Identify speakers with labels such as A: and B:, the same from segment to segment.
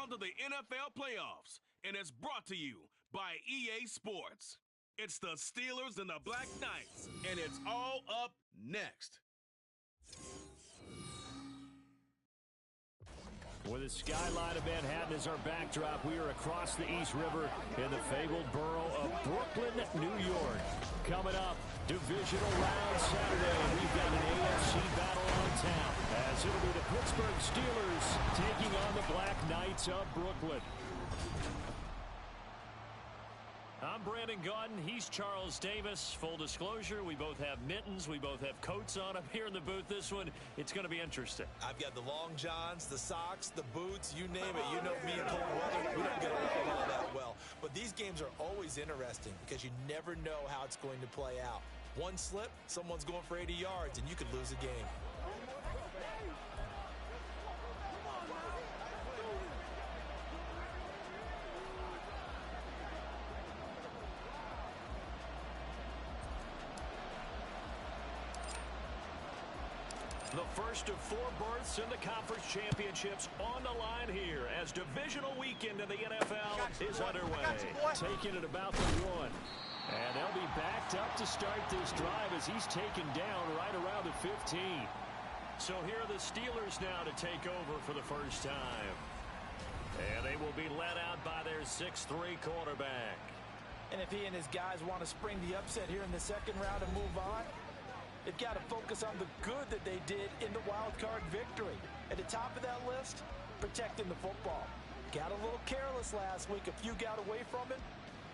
A: down to the NFL playoffs, and it's brought to you by EA Sports. It's the Steelers and the Black Knights, and it's all up next.
B: With the skyline of Manhattan as our backdrop, we are across the East River in the fabled borough of Brooklyn, New York. Coming up, divisional round Saturday. We've got an AFC battle on tap, as it'll be the Pittsburgh Steelers taking on the Black Knights of Brooklyn. I'm Brandon Gaudin. He's Charles Davis. Full disclosure, we both have mittens. We both have coats on up here in the booth. This one, it's going to be interesting.
C: I've got the long johns, the socks, the boots, you name it. You know me and cold weather, we don't get along all that well. But these games are always interesting because you never know how it's going to play out. One slip, someone's going for 80 yards, and you could lose a game.
B: The first of 4 berths in the conference championships on the line here as divisional weekend in the NFL is underway. Taking it about the 1. And they'll be backed up to start this drive as he's taken down right around the 15. So here are the Steelers now to take over for the first time. And they will be led out by their 6'3 quarterback.
C: And if he and his guys want to spring the upset here in the second round and move on, they've got to focus on the good that they did in the wild card victory. At the top of that list, protecting the football. Got a little careless last week. A few got away from it.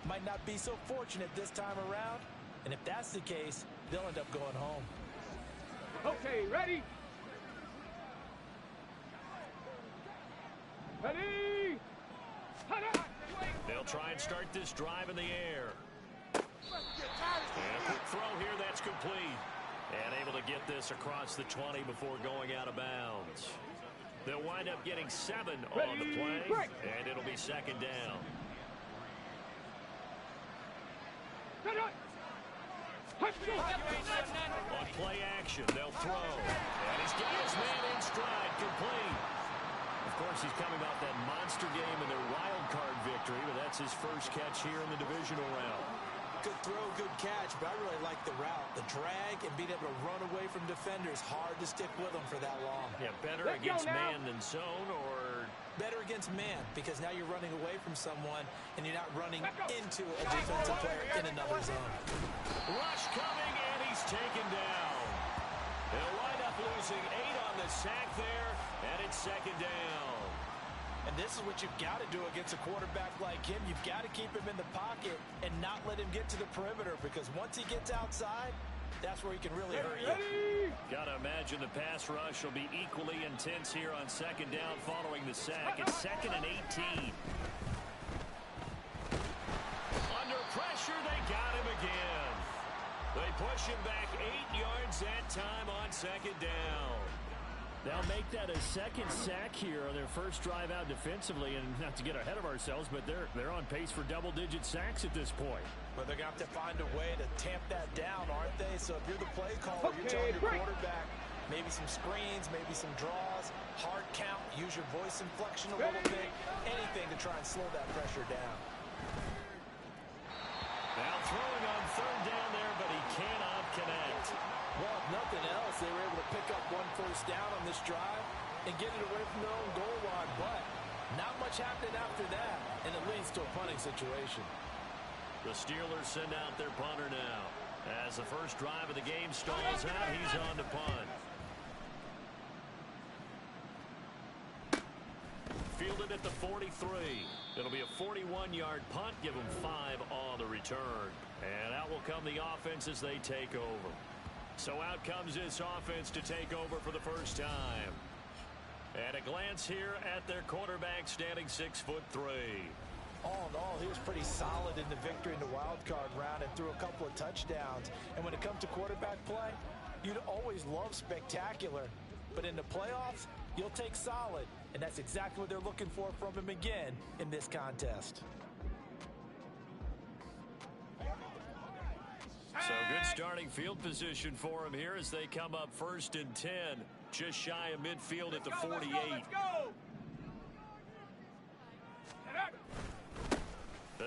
C: Might not be so fortunate this time around. And if that's the case, they'll end up going home.
D: Okay, ready? Ready?
B: They'll try and start this drive in the air. And a quick throw here, that's complete. And able to get this across the 20 before going out of bounds. They'll wind up getting 7 on the play, and it'll be second down. On play action, they'll throw. And he's got his man in stride, complete. Of course, he's coming off that monster game in their wild card victory, but that's his first catch here in the divisional round.
C: Good throw, good catch, but I really like the route. The drag and being able to run away from defenders. Hard to stick with them for that long.
B: Yeah, better against man than zone, or
C: better against man, because now you're running away from someone and you're not running into a defensive player in another zone.
B: Rush coming, and he's taken down. They'll wind up losing 8 on the sack there, and it's second down.
C: And this is what you've got to do against a quarterback like him. You've got to keep him in the pocket and not let him get to the perimeter, because once he gets outside, that's where he can really hurt you.
B: Got to imagine the pass rush will be equally intense here on second down following the sack. It's 2nd and 18. Under pressure, they got him again. They push him back 8 yards that time on second down. They'll make that a second sack here on their first drive out defensively, and not to get ahead of ourselves, but they're on pace for double-digit sacks at this point.
C: But they're going to have to find a way to tamp that down, aren't they? So if you're the play caller, you're telling your quarterback maybe some screens, maybe some draws, hard count, use your voice inflection a little bit, anything to try and slow that pressure down.
B: Now throwing on third down there, but he cannot connect.
C: Well, if nothing else, they were able to pick up 1 first down on this drive and get it away from their own goal line. But not much happened after that, and it leads to a punting situation.
B: The Steelers send out their punter now. As the first drive of the game stalls out, he's on to punt. Fielded at the 43. It'll be a 41-yard punt. Give them 5 on the return. And out will come the offense as they take over. So out comes this offense to take over for the first time. And a glance here at their quarterback, standing 6'3".
C: All in all, he was pretty solid in the victory in the wild card round and threw a couple of touchdowns. And when it comes to quarterback play, you'd always love spectacular. But in the playoffs, you'll take solid. And that's exactly what they're looking for from him again in this contest.
B: So good starting field position for him here as they come up 1st and 10. Just shy of midfield at the 48.
D: Let's go!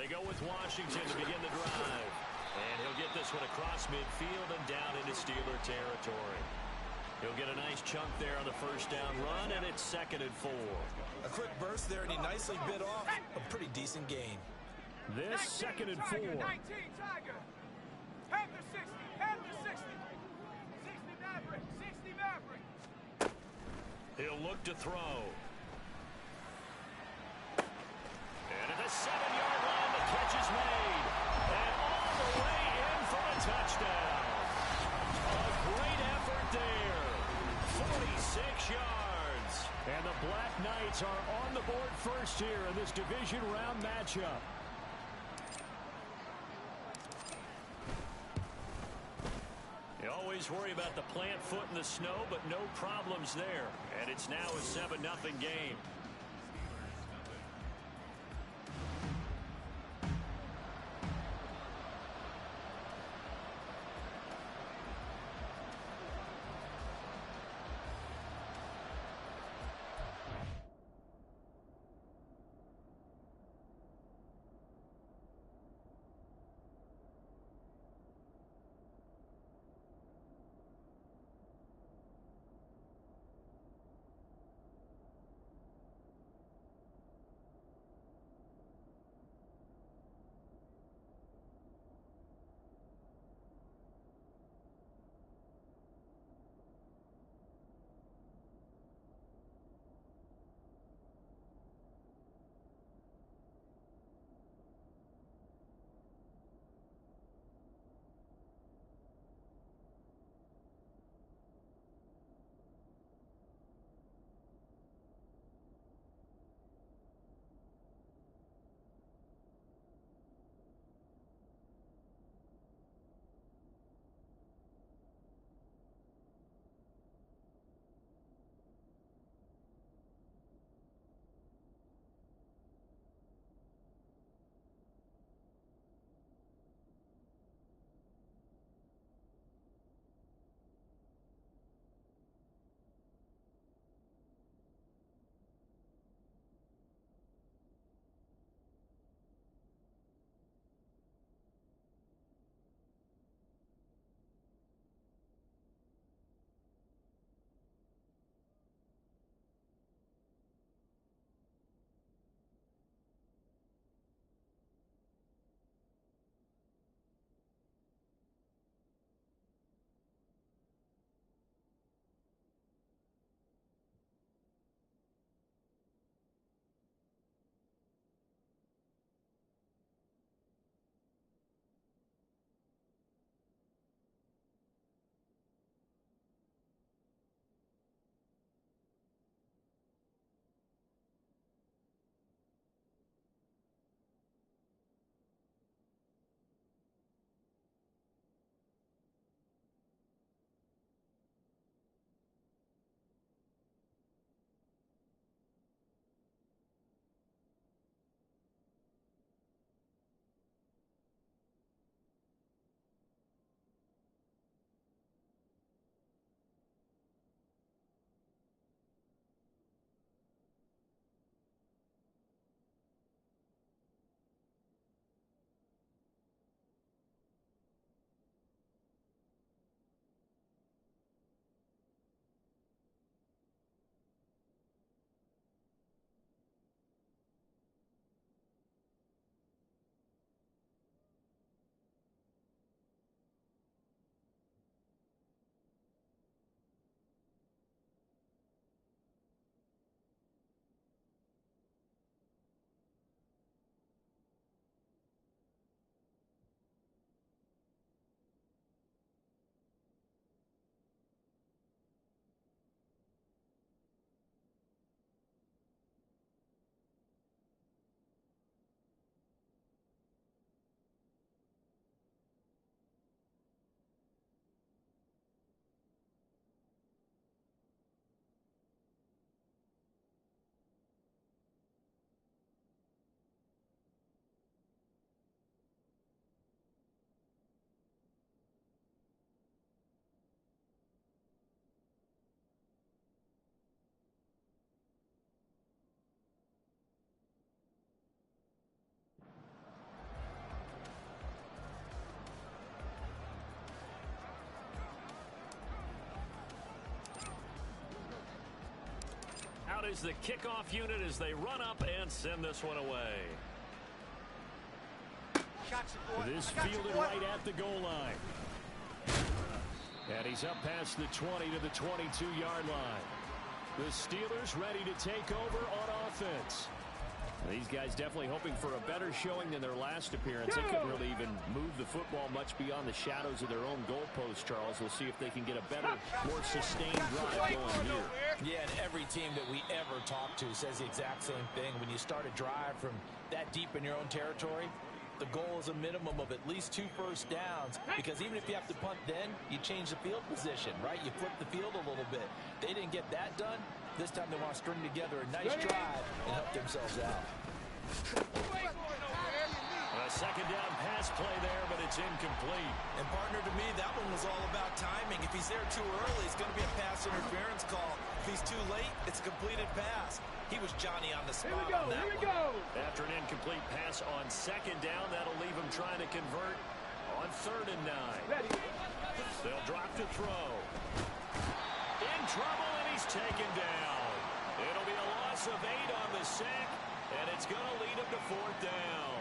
B: They go with Washington to begin the drive. And he'll get this one across midfield and down into Steeler territory. He'll get a nice chunk there on the first down run, and it's 2nd and 4.
C: A quick burst there, and he nicely bit off a pretty decent gain.
B: This 2nd and 4.
D: 19, Tiger. Panther 60, Panther 60. 60 Maverick, 60 Maverick.
B: He'll look to throw. And at the 7-yard line, the catch is made. And all the way in for a touchdown. A great effort there. 46 yards. And the Black Knights are on the board first here in this division round matchup. You always worry about the plant foot in the snow, but no problems there. And it's now a 7-0 game. is the kickoff unit as they run up and send this one away. This fielded right at the goal line. And he's up past the 20 to the 22-yard line. The Steelers ready to take over on offense. These guys definitely hoping for a better showing than their last appearance. They couldn't really even move the football much beyond the shadows of their own goalpost, Charles. We'll see if they can get a better, more sustained drive going here.
C: Yeah, and every team that we ever talk to says the exact same thing. When you start a drive from that deep in your own territory, the goal is a minimum of at least 2 first downs, because even if you have to punt then, you change the field position, right? You flip the field a little bit. They didn't get that done. This time they want to string together a nice drive and help themselves out.
B: A second down pass play there, but it's incomplete.
C: And partner, to me, that one was all about timing. If he's there too early, it's going to be a pass interference call. If he's too late, it's a completed pass. He was Johnny on the spot on that one.
B: After an incomplete pass on second down, that'll leave him trying to convert on 3rd and 9. They'll drop to throw. In trouble, and he's taken down. It'll be a loss of 8 on the sack, and it's going to lead him to 4th down.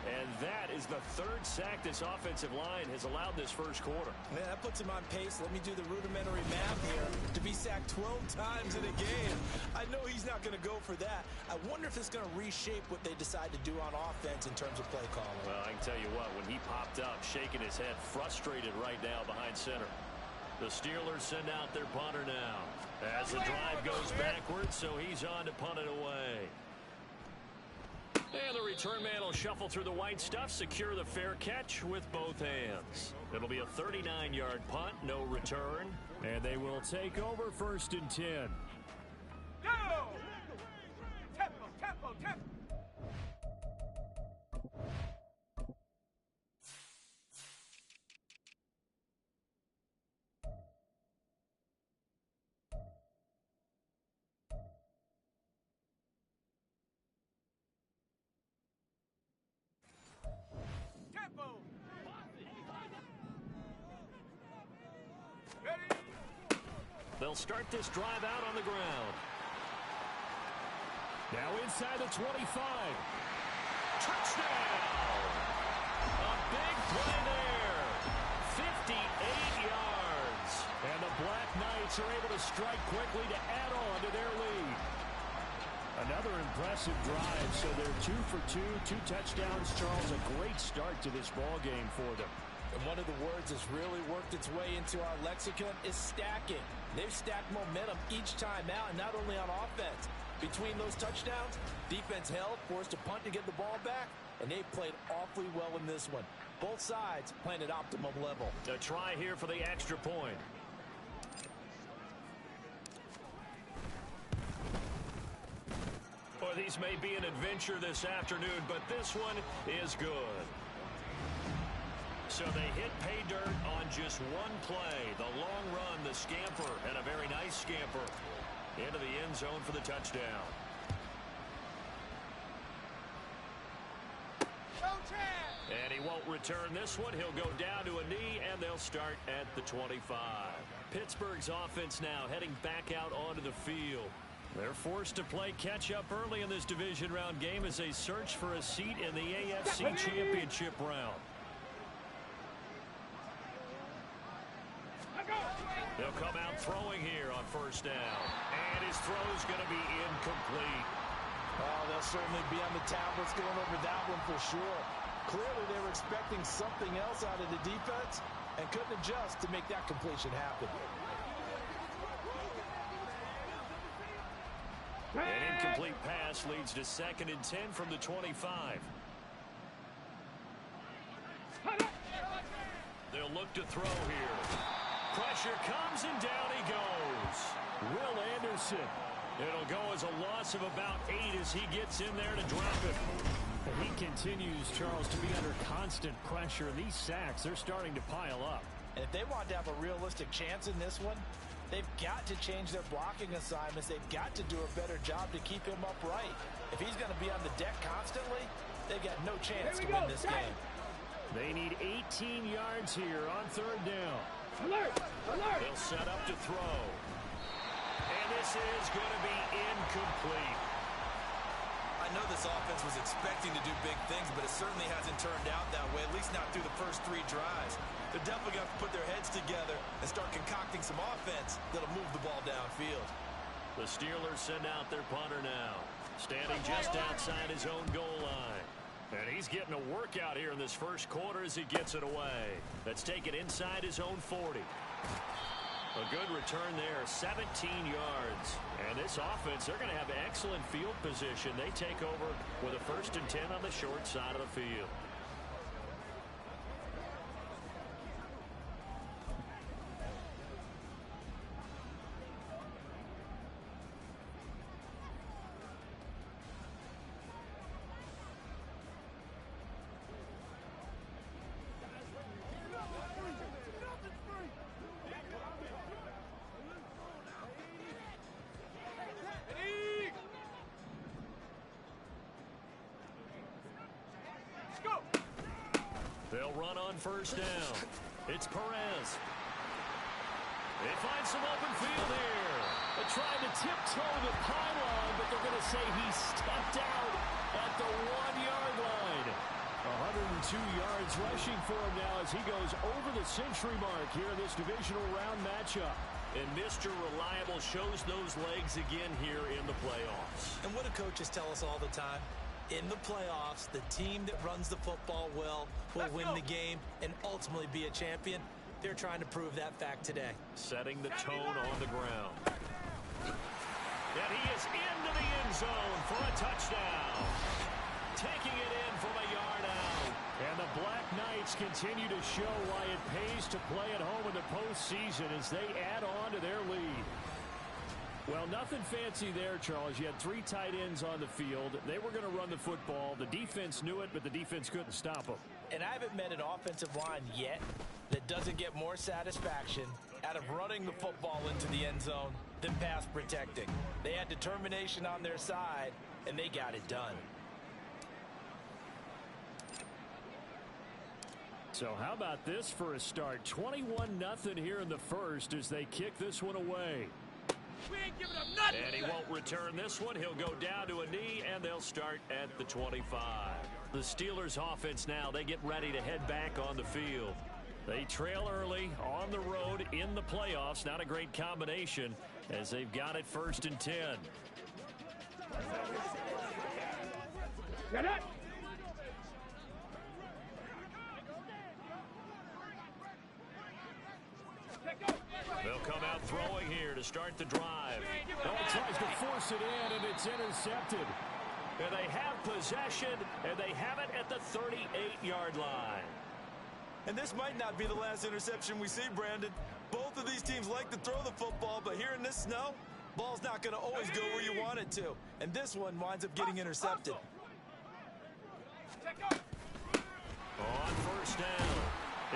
B: And that is the 3rd sack this offensive line has allowed this first quarter.
C: Man, that puts him on pace. Let me do the rudimentary math here. To be sacked 12 times in a game. I know he's not going to go for that. I wonder if it's going to reshape what they decide to do on offense in terms of play calling.
B: Well, I can tell you what, when he popped up, shaking his head, frustrated right now behind center. The Steelers send out their punter now. As the drive goes backwards, so he's on to punt it away. And the return man will shuffle through the white stuff, secure the fair catch with both hands. It'll be a 39-yard punt, no return. And they will take over 1st and 10.
D: Go! Tempo, tempo, tempo.
B: They'll start this drive out on the ground. Now inside the 25. Touchdown! A big play there. 58 yards. And the Black Knights are able to strike quickly to add on to their lead. Another impressive drive, so they're 2 for 2, 2 touchdowns. Charles, a great start to this ball game for them.
C: And one of the words that's really worked its way into our lexicon is stacking. They've stacked momentum each time out, and not only on offense. Between those touchdowns, defense held, forced a punt to get the ball back, and they've played awfully well in this one. Both sides playing at optimum level.
B: A try here for the extra point. Well, these may be an adventure this afternoon, but this one is good. So they hit pay dirt on just one play. The long run, the scamper, and a very nice scamper into the end zone for the touchdown. And he won't return this one. He'll go down to a knee, and they'll start at the 25. Pittsburgh's offense now heading back out onto the field. They're forced to play catch-up early in this division round game as they search for a seat in the AFC Championship round. They'll come out throwing here on 1st down. And his throw's going to be incomplete.
C: Oh, they'll certainly be on the tablets going over that one for sure. Clearly they were expecting something else out of the defense and couldn't adjust to make that completion happen.
B: An incomplete pass leads to 2nd and 10 from the 25. They'll look to throw here. Pressure comes, and down he goes. Will Anderson. It'll go as a loss of about 8 as he gets in there to drop it.
E: And he continues, Charles, to be under constant pressure. These sacks, they're starting to pile up.
C: And if they want to have a realistic chance in this one, they've got to change their blocking assignments. They've got to do a better job to keep him upright. If he's going to be on the deck constantly, they've got no chance to win this game.
E: They need 18 yards here on 3rd down.
D: Alert! Alert!
B: They'll set up to throw. And And this is going to be incomplete.
C: I know this offense was expecting to do big things, but it certainly hasn't turned out that way, at least not through the first 3 drives. They're definitely going to have to put their heads together and start concocting some offense that'll move the ball downfield.
B: The Steelers send out their punter now, standing just outside his own goal line. And he's getting a workout here in this first quarter as he gets it away. That's taken inside his own 40. A good return there, 17 yards. And this offense, they're going to have excellent field position. They take over with a 1st and 10 on the short side of the field. They'll run on 1st down. It's Perez. They find some open field here.
E: They tried to tiptoe the pylon, but they're going to say he stepped out at the 1-yard line. 102 yards rushing for him now as he goes over the century mark here in this divisional round matchup.
B: And Mr. Reliable shows those legs again here in the playoffs.
C: And what do coaches tell us all the time? In the playoffs, the team that runs the football well will win the game and ultimately be a champion. They're trying to prove that fact today.
B: Setting the tone on the ground. And he is into the end zone for a touchdown. Taking it in from a yard out.
E: And the Black Knights continue to show why it pays to play at home in the postseason as they add on to their lead. Well, nothing fancy there, Charles. You had 3 tight ends on the field. They were going to run the football. The defense knew it, but the defense couldn't stop them.
C: And I haven't met an offensive line yet that doesn't get more satisfaction out of running the football into the end zone than pass protecting. They had determination on their side, and they got it done.
E: So how about this for a start? 21-0 here in the first as they kick this one away.
D: We ain't giving up nothing.
B: And he won't return this one. He'll go down to a knee, and they'll start at the 25. The Steelers offense now, they get ready to head back on the field. They trail early on the road in the playoffs. Not a great combination as they've got it 1st and 10.
D: Get it.
B: They'll come out throwing here to start the drive.
E: Tries to force it in, and it's intercepted.
B: And they have possession, and they have it at the 38-yard line.
C: And this might not be the last interception we see, Brandon. Both of these teams like to throw the football, but here in this snow, ball's not going to always go where you want it to. And this one winds up getting intercepted.
B: On 1st down,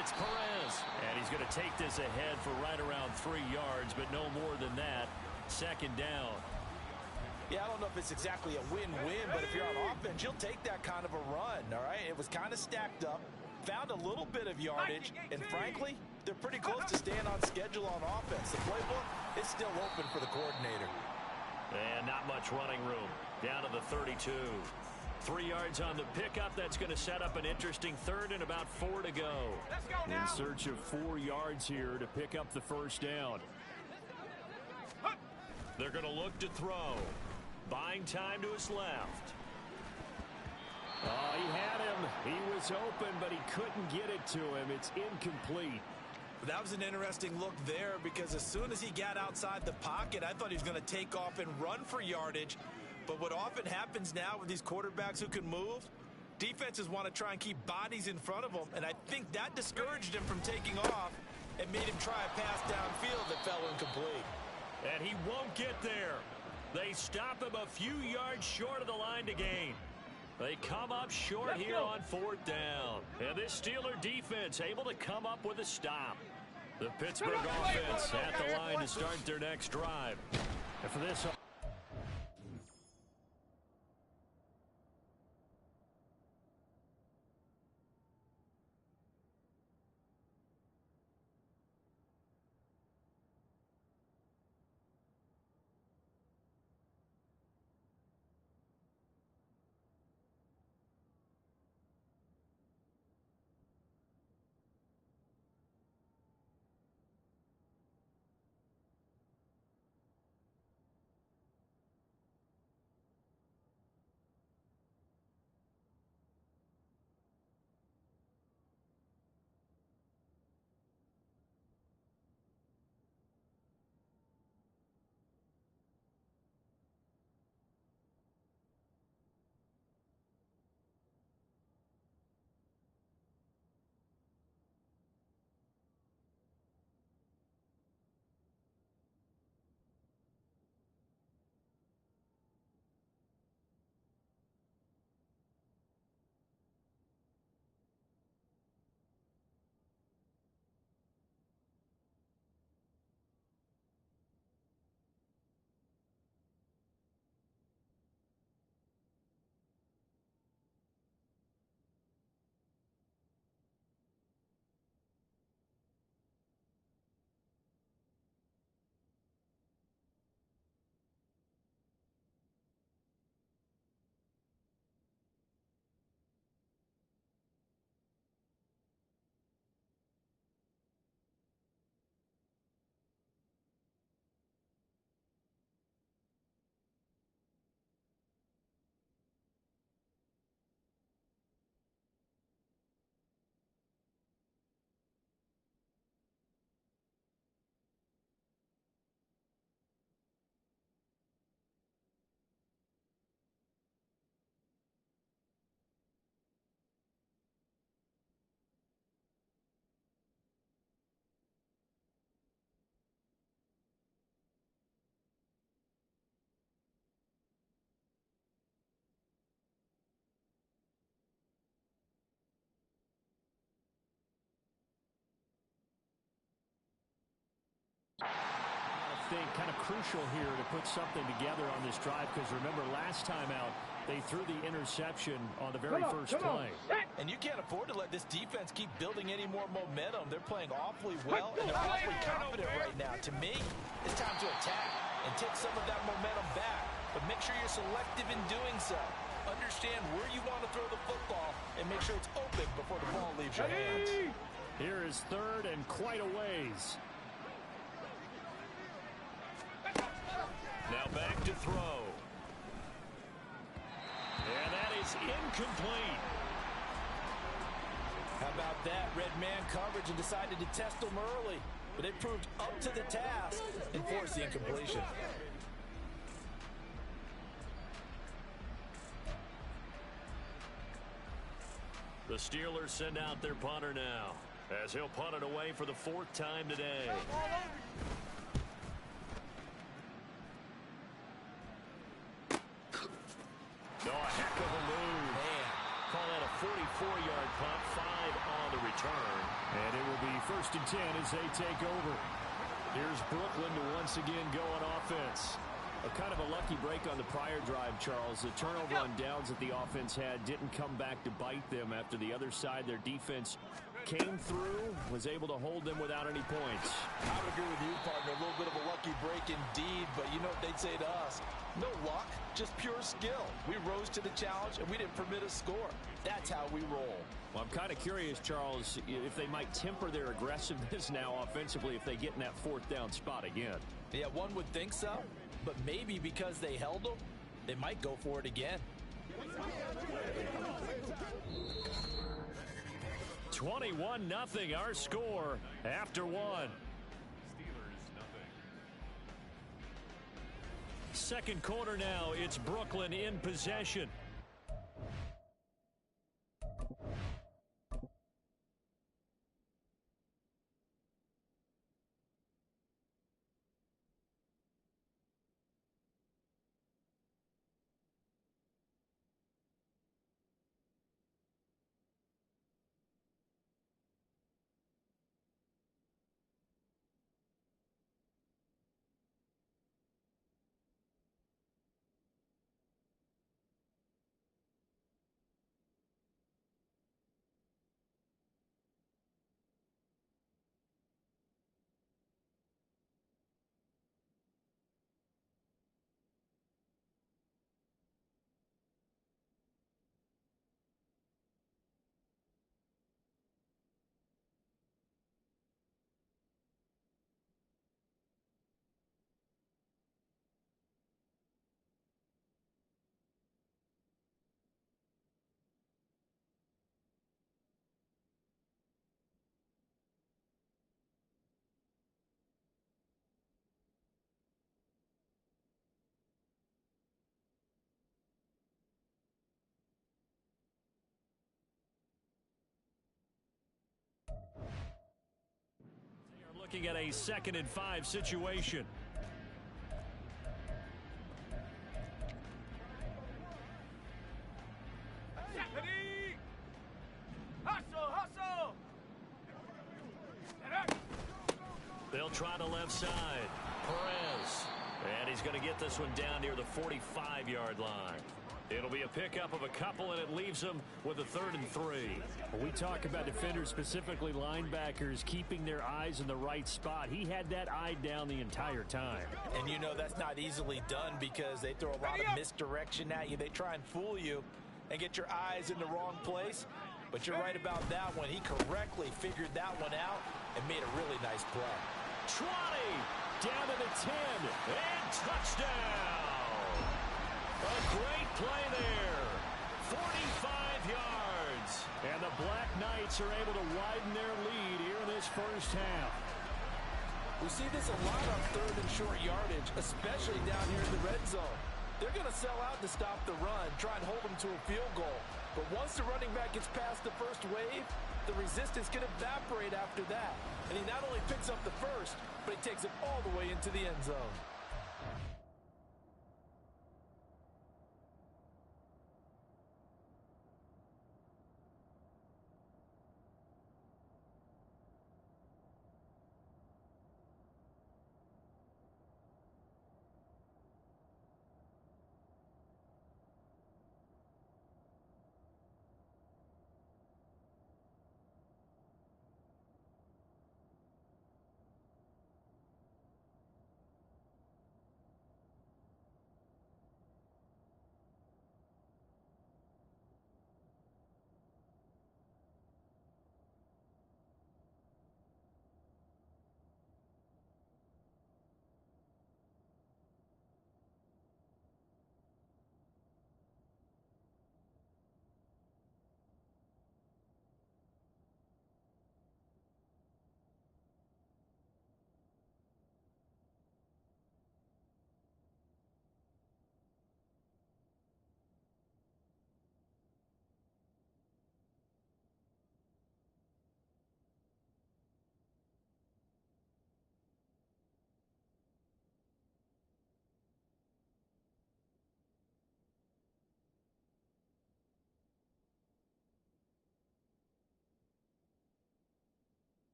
B: it's Perez. And he's going to take this ahead for right around 3 yards, but no more than that. 2nd down.
C: Yeah, I don't know if it's exactly a win-win, but if you're on offense, you'll take that kind of a run, all right? It was kind of stacked up, found a little bit of yardage, and frankly, they're pretty close to staying on schedule on offense. The playbook is still open for the coordinator.
B: And not much running room. Down to the 32. 3 yards on the pickup. That's going to set up an interesting 3rd and about 4 to go.
D: Let's go now.
E: In search of 4 yards here to pick up the 1st down.
B: They're going to look to throw. Buying time to his left.
E: Oh, he had him. He was open, but he couldn't get it to him. It's incomplete.
C: That was an interesting look there because as soon as he got outside the pocket, I thought he was going to take off and run for yardage. But what often happens now with these quarterbacks who can move, defenses want to try and keep bodies in front of them, and I think that discouraged him from taking off and made him try a pass downfield that fell incomplete.
B: And he won't get there. They stop him a few yards short of the line to gain. They come up short here on 4th down. And this Steeler defense able to come up with a stop. The Pittsburgh offense at the line to start their next drive.
E: And for this think, kind of crucial here to put something together on this drive because remember, last time out, they threw the interception on the very first play.
C: And you can't afford to let this defense keep building any more momentum. They're playing awfully well, and they're awfully confident right now. To me, it's time to attack and take some of that momentum back. But make sure you're selective in doing so. Understand where you want to throw the football and make sure it's open before the ball leaves your hands.
E: Here is third and quite a ways.
B: Now back to throw. And that is incomplete.
C: How about that? Red man coverage and decided to test them early. But they proved up to the task and forced the incompletion.
B: The Steelers send out their punter now, as he'll punt it away for the fourth time today. Oh, a heck of a move.
C: Man.
B: Call that a 44-yard punt, 5 on the return.
E: And it will be 1st and 10 as they take over. Here's Brooklyn to once again go on offense. A kind of a lucky break on the prior drive, Charles. The turnover on downs that the offense had didn't come back to bite them after the other side. Their defense came through, was able to hold them without any points.
C: I would agree with you, partner. A little bit of a lucky break indeed, but you know what they'd say to us? No luck, just pure skill. We rose to the challenge, and we didn't permit a score. That's how we roll.
E: Well, I'm kind of curious, Charles, if they might temper their aggressiveness now offensively if they get in that 4th down spot again.
C: Yeah, one would think so, but maybe because they held them, they might go for it again.
E: 21-0 our score after one. Second quarter now, it's Brooklyn in possession. Looking at a 2nd and 5 situation.
D: Hustle!
B: They'll try the left side. Perez. And he's going to get this one down near the 45-yard line. It'll be a pickup of a couple, and it leaves them with a 3rd and 3.
E: When we talk about defenders, specifically linebackers, keeping their eyes in the right spot. He had that eye down the entire time.
C: And you know that's not easily done because they throw a lot of misdirection at you. They try and fool you and get your eyes in the wrong place. But you're right about that one. He correctly figured that one out and made a really nice play.
E: Trotty down to the 10 and touchdown. A great play there. 45 yards. And the Black Knights are able to widen their lead here in this first half.
C: We see this a lot on 3rd and short yardage, especially down here in the red zone. They're going to sell out to stop the run, try and hold them to a field goal. But once the running back gets past the first wave, the resistance can evaporate after that. And he not only picks up the first, but he takes it all the way into the end zone.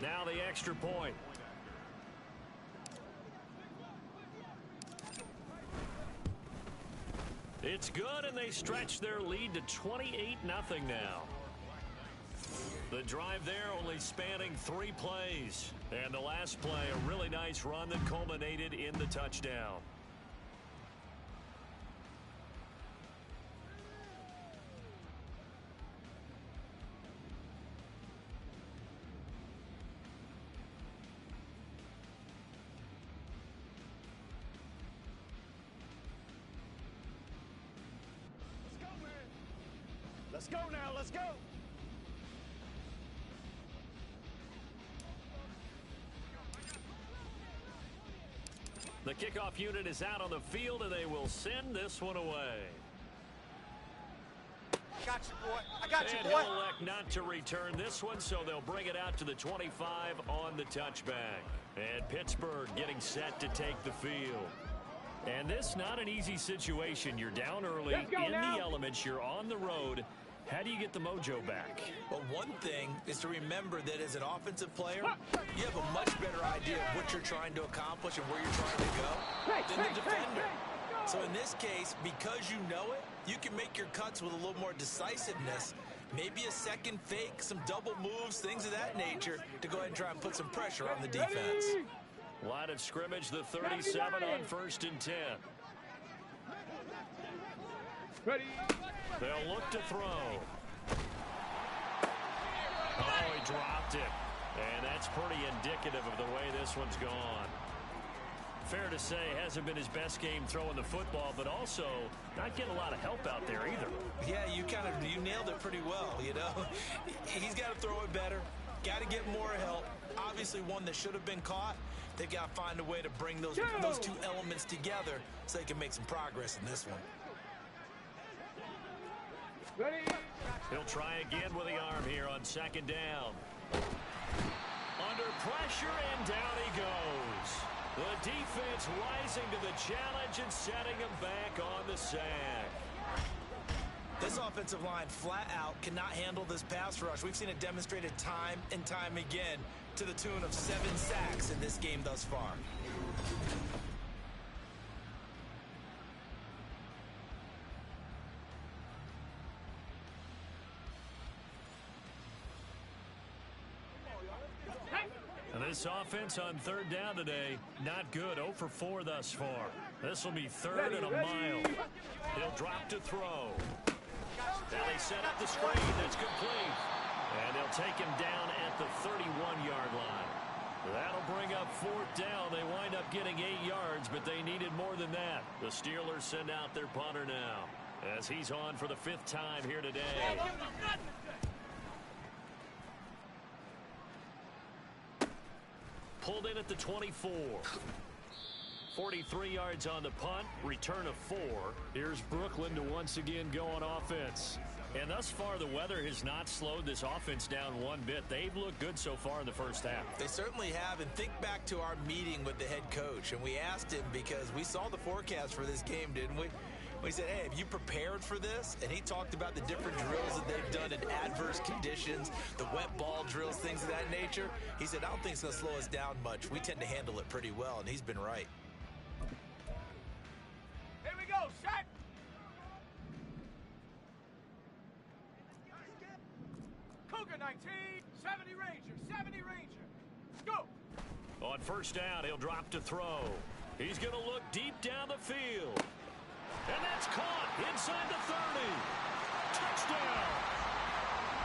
B: Now the extra point. It's good, and they stretch their lead to 28-0 now. The drive there only spanning 3 plays. And the last play, a really nice run that culminated in the touchdown.
E: Let's go now, let's go.
B: The kickoff unit is out on the field, and they will send this one away.
D: I got you, boy. I got you,
B: And
D: boy.
B: he'll elect not to return this one, so they'll bring it out to the 25 on the touchback. And Pittsburgh getting set to take the field. And this not an easy situation. You're down early in the elements. You're on the road. How do you get the mojo back?
C: Well, one thing is to remember that as an offensive player, you have a much better idea of what you're trying to accomplish and where you're trying to go than the defender. So in this case, because you know it, you can make your cuts with a little more decisiveness. Maybe a second fake, some double moves, things of that nature to go ahead and try and put some pressure on the defense.
B: Line of scrimmage, the 37 on 1st and 10.
D: Ready.
B: They'll look to throw. Oh, he dropped it. And that's pretty indicative of the way this one's gone. Fair to say, hasn't been his best game throwing the football, but also not getting a lot of help out there either.
C: Yeah, you nailed it pretty well, you know. He's got to throw it better. Got to get more help. Obviously one that should have been caught. They've got to find a way to bring those two elements together so they can make some progress in this one.
D: Ready.
B: He'll try again with the arm here on 2nd down. Under pressure, and down he goes. The defense rising to the challenge and setting him back on the sack.
C: This offensive line flat out cannot handle this pass rush. We've seen it demonstrated time and time again to the tune of 7 sacks in this game thus far.
B: And this offense on 3rd down today, not good. 0 for 4 thus far. This will be 3rd and a mile. He'll drop to throw. Now they set up the screen. That's complete. And they'll take him down at the 31-yard line. That'll bring up 4th down. They wind up getting 8 yards, but they needed more than that. The Steelers send out their punter now as he's on for the 5th time here today. Pulled in at the 24. 43 yards on the punt, return of 4. Here's Brooklyn to once again go on offense. And thus far, the weather has not slowed this offense down one bit. They've looked good so far in the first half.
C: They certainly have, and think back to our meeting with the head coach, and we asked him because we saw the forecast for this game, didn't we? We said, hey, have you prepared for this? And he talked about the different drills that they've done in adverse conditions, the wet ball drills, things of that nature. He said, I don't think it's going to slow us down much. We tend to handle it pretty well, and he's been right.
D: Here we go. Set. Cougar 19, 70 Ranger, 70 Ranger. Go.
B: On 1st down, he'll drop to throw. He's going to look deep down the field. And that's caught inside the 30. Touchdown.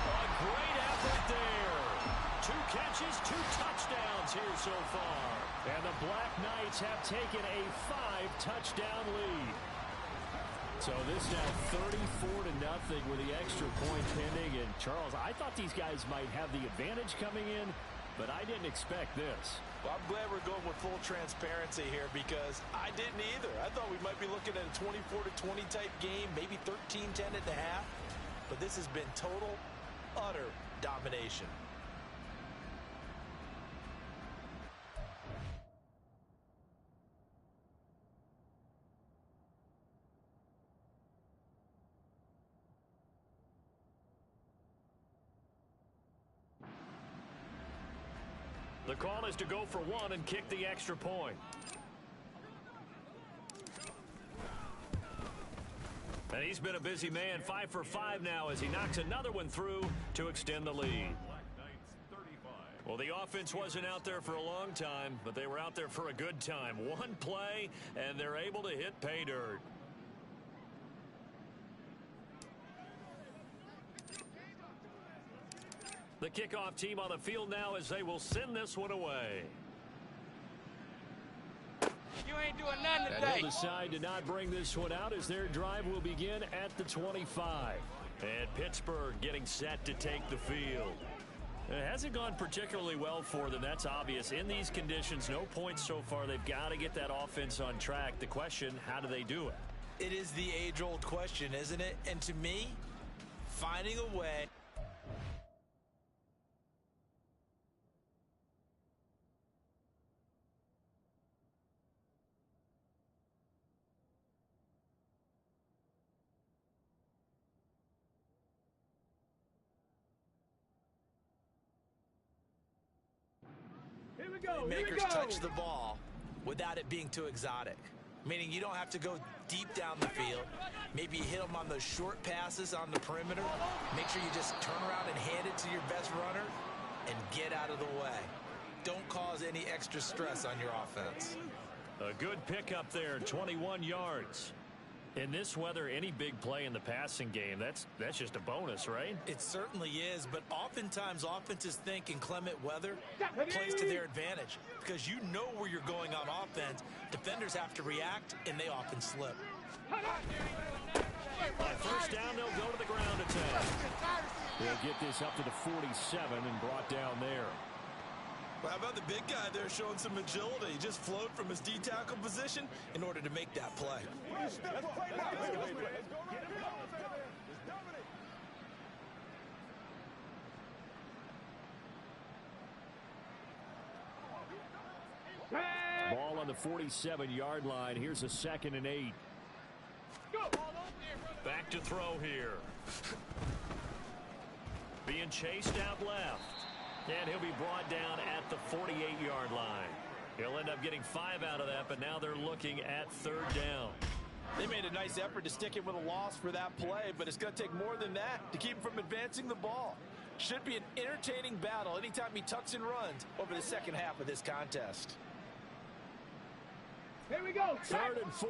B: A great effort there. 2 catches, 2 touchdowns here so far. And the Black Knights have taken a 5-touchdown lead. So this now 34-0 with the extra point pending. And Charles, I thought these guys might have the advantage coming in, but I didn't expect this.
C: Well, I'm glad we're going with full transparency here because I didn't either. I thought we might be looking at a 24-20 type game, maybe 13-10 at the half. But this has been total, utter domination.
B: The call is to go for one and kick the extra point. And he's been a busy man, 5 for 5 now as he knocks another one through to extend the lead. Well, the offense wasn't out there for a long time, but they were out there for a good time. One play, and they're able to hit pay dirt. The kickoff team on the field now as they will send this one away.
D: You ain't doing nothing
E: today. And they'll decide to not bring this one out as their drive will begin at the 25.
B: And Pittsburgh getting set to take the field. It hasn't gone particularly well for them. That's obvious. In these conditions, no points so far. They've got to get that offense on track. The question, how do they do it?
C: It is the age-old question, isn't it? And to me, finding a way. Makers touch the ball without it being too exotic, meaning you don't have to go deep down the field. Maybe you hit them on those short passes on the perimeter. Make sure you just turn around and hand it to your best runner and get out of the way. Don't cause any extra stress on your offense.
B: A good pickup there, 21 yards. In this weather, any big play in the passing game, that's just a bonus, right?
C: It certainly is, but oftentimes offenses think inclement weather plays to their advantage because you know where you're going on offense. Defenders have to react, and they often slip.
B: On first down, they'll go to the ground attack.
E: They'll get this up to the 47 and brought down there.
C: Well, how about the big guy there showing some agility? He just flowed from his D-tackle position in order to make that play.
E: Ball on the 47-yard line. Here's a 2nd and 8.
B: Back to throw here. Being chased out left. And he'll be brought down at the 48-yard line. He'll end up getting 5 out of that, but now they're looking at 3rd down.
C: They made a nice effort to stick it with a loss for that play, but it's going to take more than that to keep him from advancing the ball. Should be an entertaining battle anytime he tucks and runs over the second half of this contest.
D: Here we go.
E: 3rd and 4.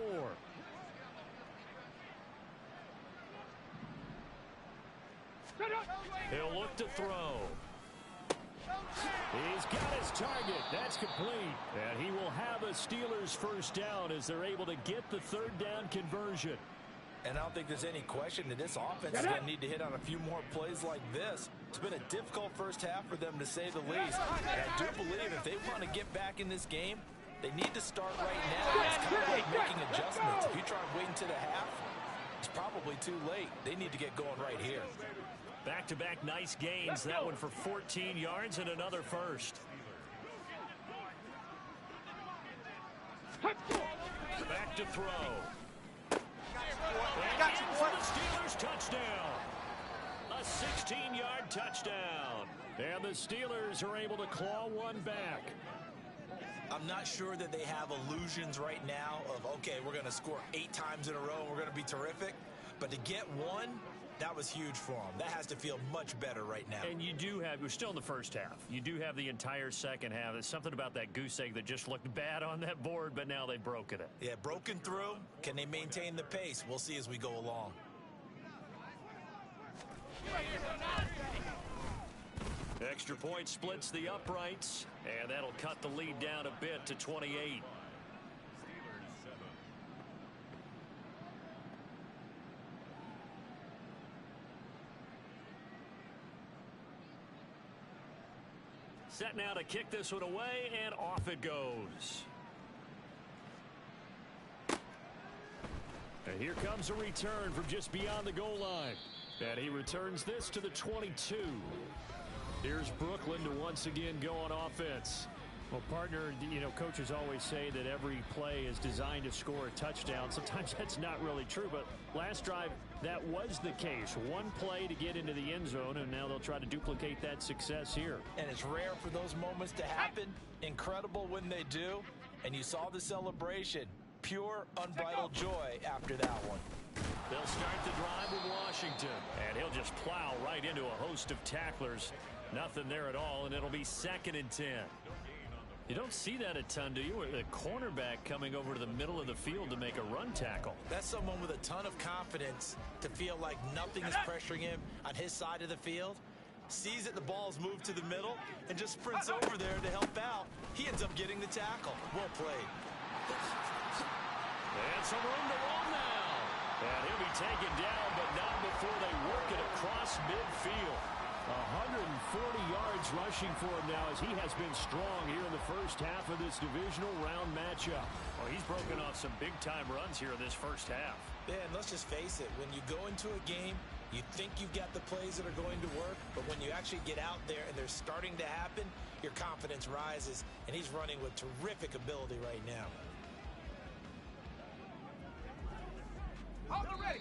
B: He'll look to throw.
E: He's got his target. That's complete. And he will have a Steelers first down as they're able to get the 3rd down conversion.
C: And I don't think there's any question that this offense is going to need to hit on a few more plays like this. It's been a difficult first half for them, to say the least. And I do believe if they want to get back in this game, they need to start right now. It's kind of like making adjustments. If you try and wait until the half, it's probably too late. They need to get going right here.
B: Back-to-back nice gains. That one for 14 yards and another first. Back to throw. And in for the Steelers touchdown. A 16-yard touchdown.
E: And the Steelers are able to claw one back.
C: I'm not sure that they have illusions right now of, okay, we're going to score 8 times in a row and we're going to be terrific. But to get one, that was huge for them. That has to feel much better right now.
B: And you do have, we're still in the first half. You do have the entire second half. There's something about that goose egg that just looked bad on that board, but now they've broken it.
C: Yeah, broken through. Can they maintain the pace? We'll see as we go along.
B: Extra point splits the uprights, and that'll cut the lead down a bit to 28. Set now to kick this one away, and off it goes.
E: And here comes a return from just beyond the goal line. And he returns this to the 22. Here's Brooklyn to once again go on offense. Well, partner, coaches always say that every play is designed to score a touchdown. Sometimes that's not really true, but last drive, that was the case. One play to get into the end zone, and now they'll try to duplicate that success here.
C: And it's rare for those moments to happen. Incredible when they do. And you saw the celebration. Pure, unbridled joy after that one.
E: They'll start the drive with Washington, and he'll just plow right into a host of tacklers. Nothing there at all, and it'll be 2nd and 10. You don't see that a ton, do you? The cornerback coming over to the middle of the field to make a run tackle.
C: That's someone with a ton of confidence to feel like nothing is pressuring him on his side of the field. Sees that the ball's moved to the middle and just sprints over there to help out. He ends up getting the tackle. Well played.
E: And some room to run now. And he'll be taken down, but not before they work it across midfield. 140 yards rushing for him now, as he has been strong here in the first half of this divisional round matchup. Well, he's broken off some big-time runs here in this first half.
C: Yeah, and let's just face it. When you go into a game, you think you've got the plays that are going to work, but when you actually get out there and they're starting to happen, your confidence rises, and he's running with terrific ability right now.
D: Hold it ready.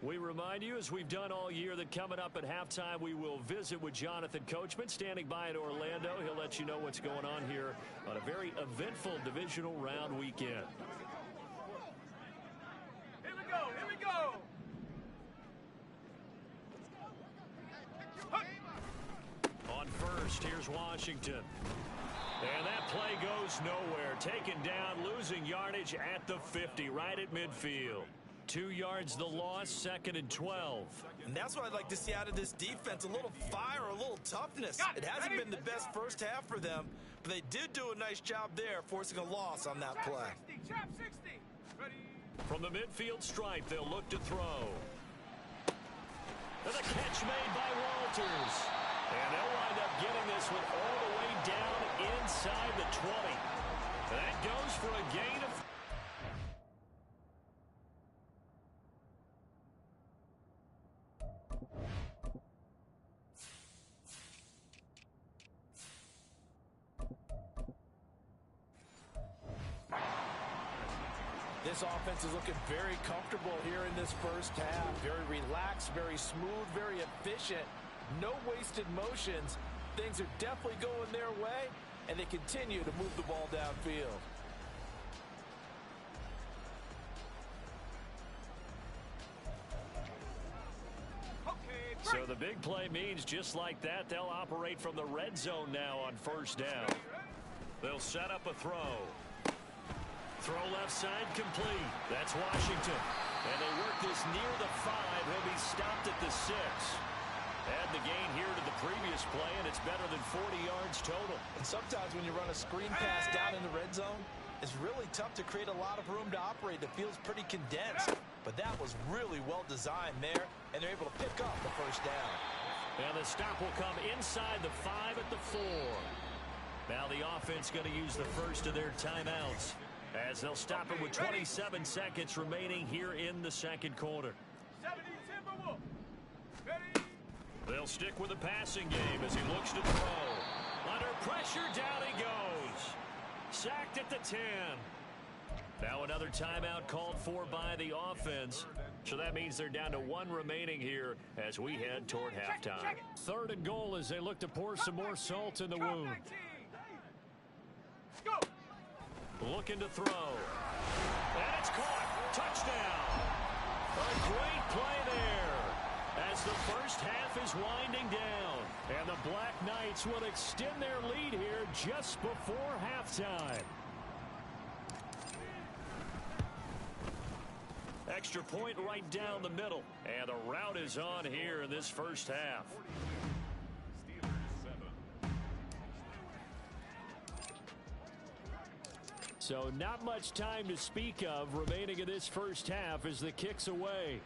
E: We remind you, as we've done all year, that coming up at halftime, we will visit with Jonathan Coachman, standing by in Orlando. He'll let you know what's going on here on a very eventful divisional round weekend.
D: Here we go. Here we go.
E: On first, here's Washington. And that play goes nowhere. Taken down, losing yardage at the 50, right at midfield. 2 yards the loss, 2nd and 12.
C: And that's what I'd like to see out of this defense, a little fire, a little toughness. It hasn't been the best first half for them, but they did do a nice job there, forcing a loss on that play.
D: Trap 60. Ready.
E: From the midfield stripe, they'll look to throw. And a catch made by Walters. And they'll wind up getting this one all the way down inside the 20. That goes for a gain of...
C: This offense is looking very comfortable here in this first half. Very relaxed, very smooth, very efficient. No wasted motions. Things are definitely going their way, and they continue to move the ball downfield.
E: So the big play means just like that, they'll operate from the red zone now on first down. They'll set up a throw. Throw left side complete. That's Washington. And they work this near the 5. He'll be stopped at the 6. Add the gain here to the previous play, and it's better than 40 yards total.
C: And sometimes when you run a screen pass down in the red zone, it's really tough to create a lot of room to operate. It feels pretty condensed. But that was really well designed there, and they're able to pick up the first down.
E: And the stop will come inside the 5 at the 4. Now the offense going to use the first of their timeouts, as they'll stop it with 27 seconds remaining here in the second quarter.
D: 70 Timberwolf. Ready.
E: They'll stick with the passing game as he looks to throw. Under pressure, down he goes. Sacked at the 10. Now another timeout called for by the offense. So that means they're down to 1 remaining here as we head toward halftime. 3rd and goal as they look to pour some more salt in the wound.
D: Go.
E: Looking to throw. And it's caught. Touchdown. A great play there as the first half is winding down. And the Black Knights will extend their lead here just before halftime. Extra point right down the middle. And the route is on here in this first half. So not much time to speak of remaining in this first half as the kick's away.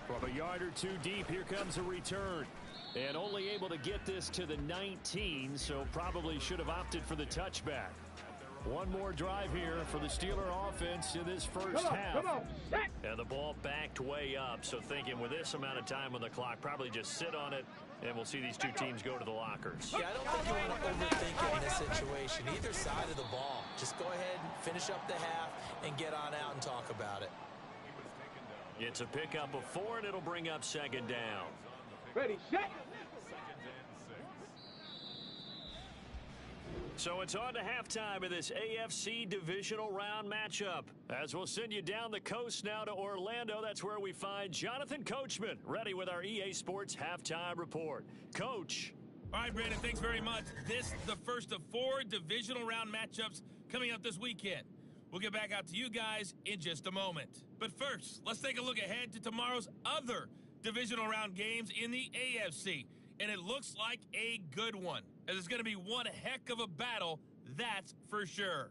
E: From a yard or two deep, here comes a return. And only able to get this to the 19, so probably should have opted for the touchback. One more drive here for the Steeler offense in this first half. And the ball backed way up, so thinking with this amount of time on the clock, probably just sit on it, and we'll see these two teams go to the lockers.
C: Yeah, I don't think you want to overthink it in this situation. Either side of the ball. Just go ahead, finish up the half, and get on out and talk about it.
B: It's a pickup of 4, and it'll bring up second down.
D: Ready, set.
B: So it's on to halftime of this AFC divisional round matchup. As we'll send you down the coast now to Orlando, that's where we find Jonathan Coachman, ready with our EA Sports halftime report. Coach.
F: All right, Brandon, thanks very much. This is the first of 4 divisional round matchups coming up this weekend. We'll get back out to you guys in just a moment. But first, let's take a look ahead to tomorrow's other divisional round games in the AFC. And it looks like a good one, as it's going to be one heck of a battle, that's for sure.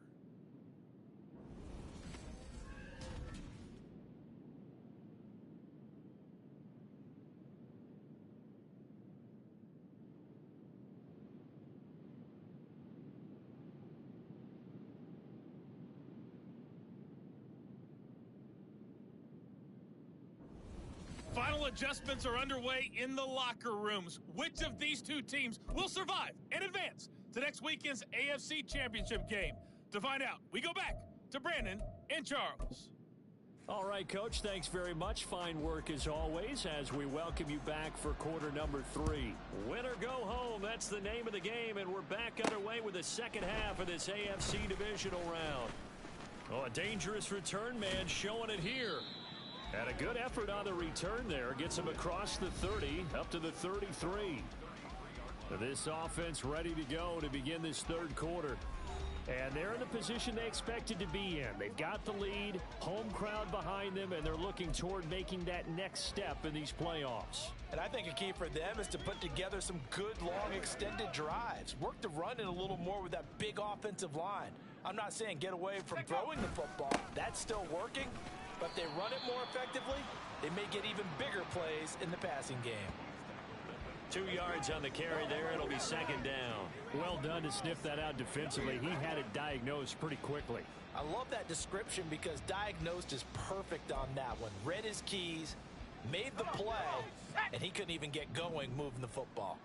F: Final adjustments are underway in the locker rooms. Which of these two teams will survive and advance to next weekend's AFC Championship game? To find out, we go back to Brandon and Charles.
E: All right, Coach, thanks very much. Fine work as always as we welcome you back for quarter number 3.
B: Win or go home, that's the name of the game, and we're back underway with the second half of this AFC divisional round. Oh, a dangerous return man showing it here. And a good effort on the return there. Gets him across the 30, up to the 33. This offense ready to go to begin this third quarter. And they're in the position they expected to be in. They've got the lead, home crowd behind them, and they're looking toward making that next step in these playoffs.
C: And I think a key for them is to put together some good, long, extended drives. Work the run in a little more with that big offensive line. I'm not saying get away from throwing the football. That's still working. But if they run it more effectively, they may get even bigger plays in the passing game.
B: 2 yards on the carry there. It'll be second down.
E: Well done to sniff that out defensively. He had it diagnosed pretty quickly.
C: I love that description because diagnosed is perfect on that one. Read his keys, made the play, and he couldn't even get going moving the football.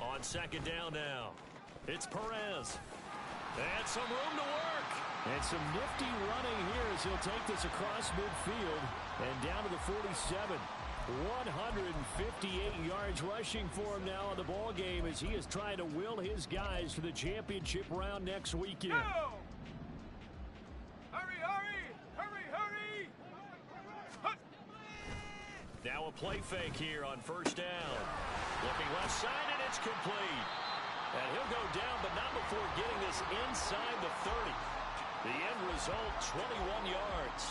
B: On second down now, it's Perez. And some room to work.
E: And some nifty running here as he'll take this across midfield and down to the 47. 158 yards rushing for him now in the ball game as he is trying to will his guys to the championship round next weekend.
D: Go! Hurry, hurry! Hurry, hurry! Hut.
B: Now a play fake here on first down. Looking left side, and it's complete. And he'll go down, but not before getting this inside the 30. The end result, 21 yards.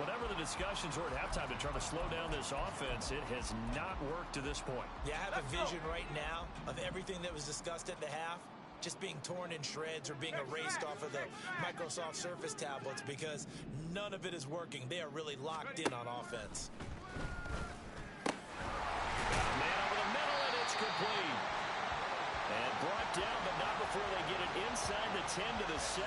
B: Whatever the discussions were at halftime to try to slow down this offense, it has not worked to this point.
C: Yeah, I have a vision right now of everything that was discussed at the half just being torn in shreds or being erased off of the Microsoft Surface tablets because none of it is working. They are really locked in on offense.
B: Man over the middle, and it's complete. And brought down, but not before they get it inside the 10 to the 7.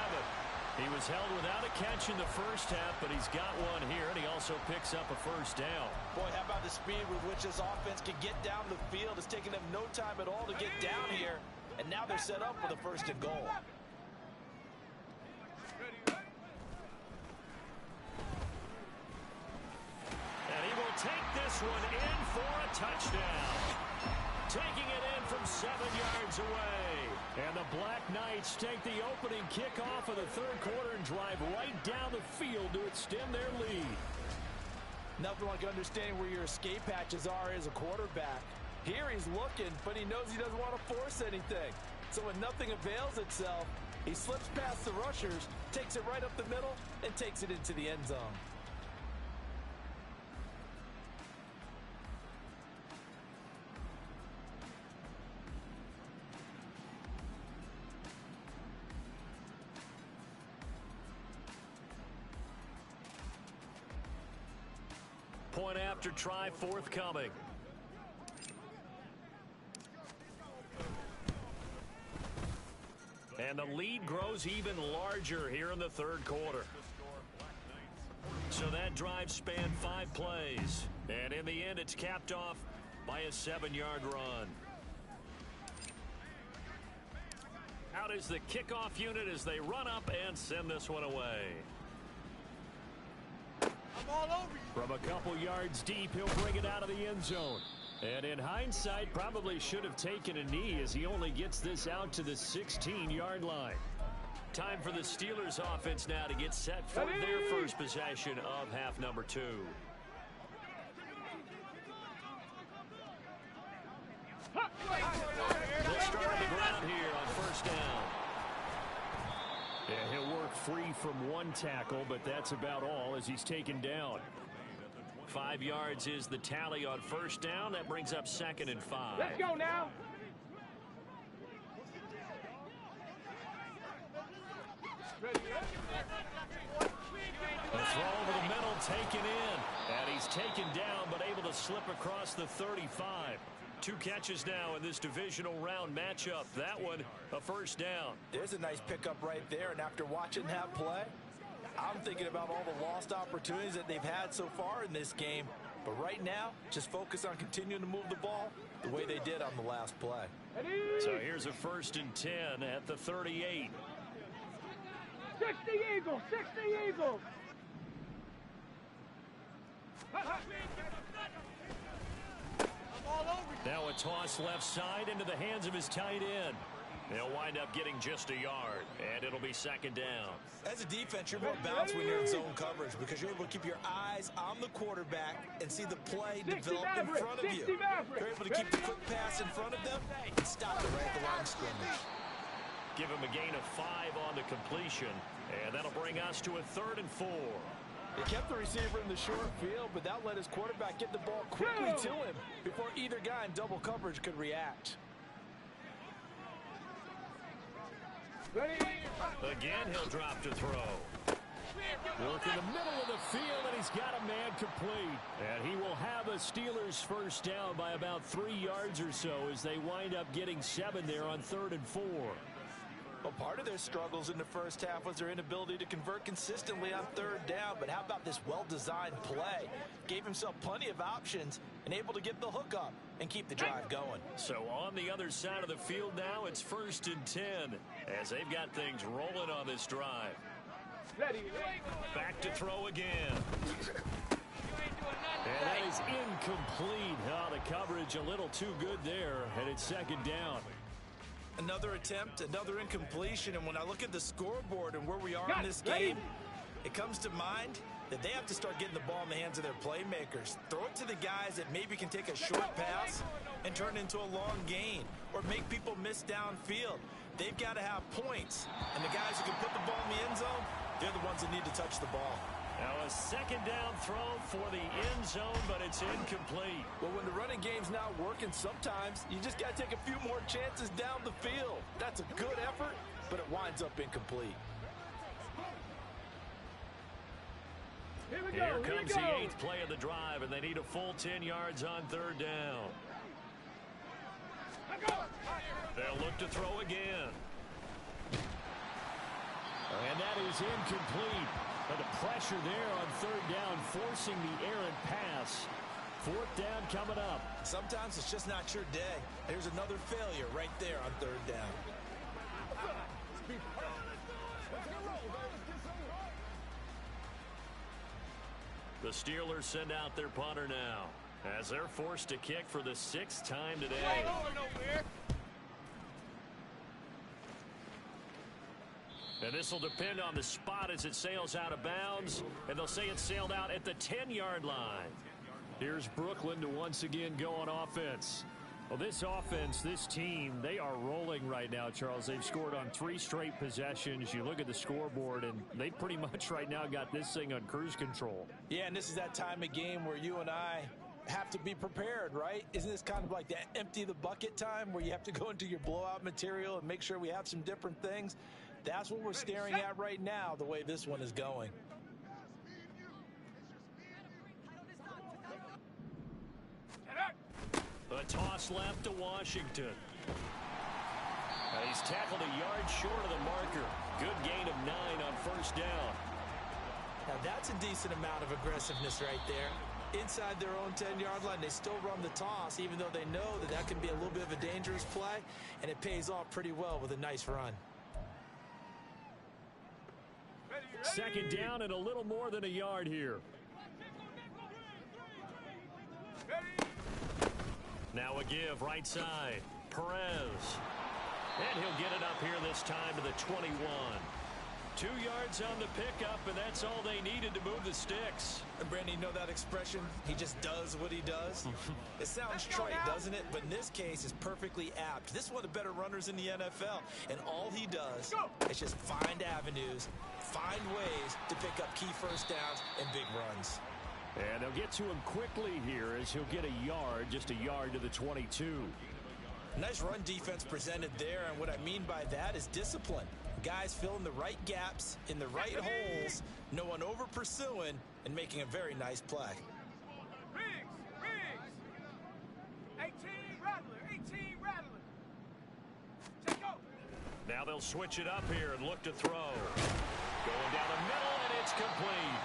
B: He was held without a catch in the first half, but he's got one here, and he also picks up a first down.
C: Boy, how about the speed with which this offense can get down the field? It's taken them no time at all to get down here, and now they're set up for the first and goal.
B: And he will take this one in for a touchdown. Taking it in from 7 yards away.
E: And the Black Knights take the opening kickoff of the third quarter and drive right down the field to extend their lead.
C: Nothing like understanding where your escape hatches are as a quarterback. Here he's looking, but he knows he doesn't want to force anything. So when nothing avails itself, he slips past the rushers, takes it right up the middle, and takes it into the end zone.
B: point after try forthcoming. And the lead grows even larger here in the third quarter. So that drive spanned 5 plays. And in the end, it's capped off by a 7-yard run. Out is the kickoff unit as they run up and send this one away.
D: I'm all over you.
E: From a couple yards deep, he'll bring it out of the end zone. And in hindsight, probably should have taken a knee as he only gets this out to the 16-yard line. Time for the Steelers offense now to get set for their first possession of half number 2. They'll start on the ground here on first down. Yeah, he'll work free from one tackle, but that's about all as he's taken down.
B: 5 yards is the tally on first down. That brings up 2nd and 5.
D: Let's go now.
B: The throw over the middle taken in. And he's taken down but able to slip across the 35. 2 catches now in this divisional round matchup. That one a first down.
C: There's a nice pickup right there, and after watching that play, I'm thinking about all the lost opportunities that they've had so far in this game. But right now, just focus on continuing to move the ball the way they did on the last play.
B: So here's a 1st and 10 at the 38.
D: 60 Eagles, 60 Eagles.
B: Now a toss left side into the hands of his tight end. They'll wind up getting just a yard, and it'll be 2nd down.
C: As a defense, you're more balanced when you're in zone coverage because you're able to keep your eyes on the quarterback and see the play develop in front of you. You're able to keep the quick pass in front of them and stop it right at the line of scrimmage.
B: Give him a gain of 5 on the completion, and that'll bring us to a 3rd and 4.
C: He kept the receiver in the short field, but that let his quarterback get the ball quickly to him before either guy in double coverage could react.
B: Again, he'll drop to throw.
E: Work in the middle of the field, and he's got a man complete. And he will have a Steelers first down by about 3 yards or so as they wind up getting 7 there on 3rd and 4.
C: Well, part of their struggles in the first half was their inability to convert consistently on 3rd down. But how about this well-designed play? Gave himself plenty of options and able to get the hook up and keep the drive going.
B: So on the other side of the field now, it's 1st and 10 as they've got things rolling on this drive. Back to throw again.
E: And that is incomplete. Oh, the coverage a little too good there, and it's 2nd down.
C: Another attempt, another incompletion, and when I look at the scoreboard and where we are in this game, it comes to mind that they have to start getting the ball in the hands of their playmakers. Throw it to the guys that maybe can take a short pass and turn it into a long gain or make people miss downfield. They've got to have points, and the guys who can put the ball in the end zone, they're the ones that need to touch the ball.
B: Now a 2nd down throw for the end zone, but it's incomplete.
C: Well, when the running game's not working, sometimes you just got to take a few more chances down the field. That's a good effort, but it winds up incomplete.
B: Here comes the 8th play of the drive, and they need a full 10 yards on 3rd down. They'll look to throw again.
E: And that is incomplete. But the pressure there on 3rd down, forcing the errant pass. 4th down coming up.
C: Sometimes it's just not your day. There's another failure right there on 3rd down.
B: The Steelers send out their punter now as they're forced to kick for the 6th time today. And this will depend on the spot as it sails out of bounds, and they'll say it sailed out at the 10-yard line.
E: Here's Brooklyn to once again go on offense. Well, this offense, this team, they are rolling right now, Charles. They've scored on 3 straight possessions. You look at the scoreboard, and they pretty much right now got this thing on cruise control.
C: Yeah, and this is that time of game where you and I have to be prepared, right? Isn't this kind of like that empty the bucket time where you have to go into your blowout material and make sure we have some different things? That's what we're staring at right now, the way this one is going.
E: A toss left to Washington. He's tackled a yard short of the marker. Good gain of 9 on first down.
C: Now that's a decent amount of aggressiveness right there. Inside their own 10-yard line, they still run the toss, even though they know that that can be a little bit of a dangerous play, and it pays off pretty well with a nice run.
E: Second down and a little more than a yard here. Now a give right side. Perez. And he'll get it up here this time to the 21. 2 yards on the pickup, and that's all they needed to move the sticks.
C: And Brandon, you know that expression? He just does what he does. It sounds trite, doesn't it? But in this case, it's perfectly apt. This is one of the better runners in the NFL, and all he does is just find avenues, find ways to pick up key first downs and big runs.
E: And they'll get to him quickly here as he'll get a yard, just a yard to the 22.
C: Nice run defense presented there, and what I mean by that is discipline. Guys filling the right gaps in the right holes, no one over pursuing, and making a very nice play.
D: Riggs! 18 Rattler, 18 Rattler. Take over.
E: Now they'll switch it up here and look to throw. Going down the middle, and it's complete.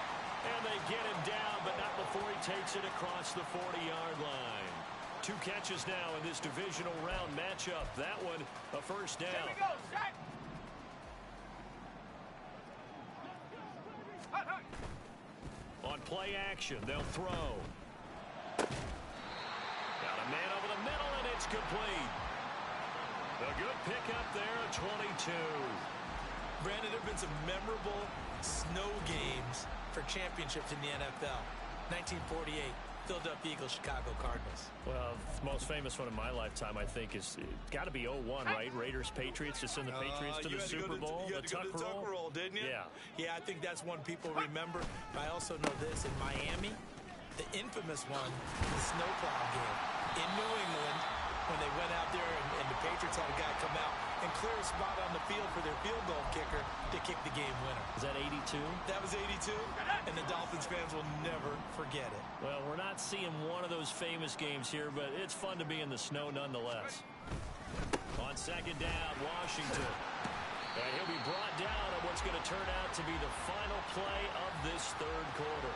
E: And they get him down, but not before he takes it across the 40-yard line. 2 catches now in this divisional round matchup. That one, a first down.
D: Here we go, Zach.
E: On play action, they'll throw. Got a man over the middle, and it's complete. A good pickup there at 22.
C: Brandon, there have been some memorable snow games for championships in the NFL. 1948, Philadelphia Eagles, Chicago Cardinals.
E: Well, the most famous one in my lifetime, I think, is got to be 01, right? Raiders, Patriots, to send the Patriots to the Super Bowl.
C: You had to go to the tuck roll, didn't you?
E: Yeah.
C: Yeah, I think that's one people remember. I also know this. In Miami, the infamous one, the snowplow game. In New England, when they went out there and the Patriots had a guy come out and clear a spot on the field for their field goal kicker to kick the game winner.
E: Is that 82?
C: That was 82, and the Dolphins fans will never forget it.
E: Well, we're not seeing one of those famous games here, but it's fun to be in the snow nonetheless. On second down, Washington. And he'll be brought down on what's going to turn out to be the final play of this third quarter.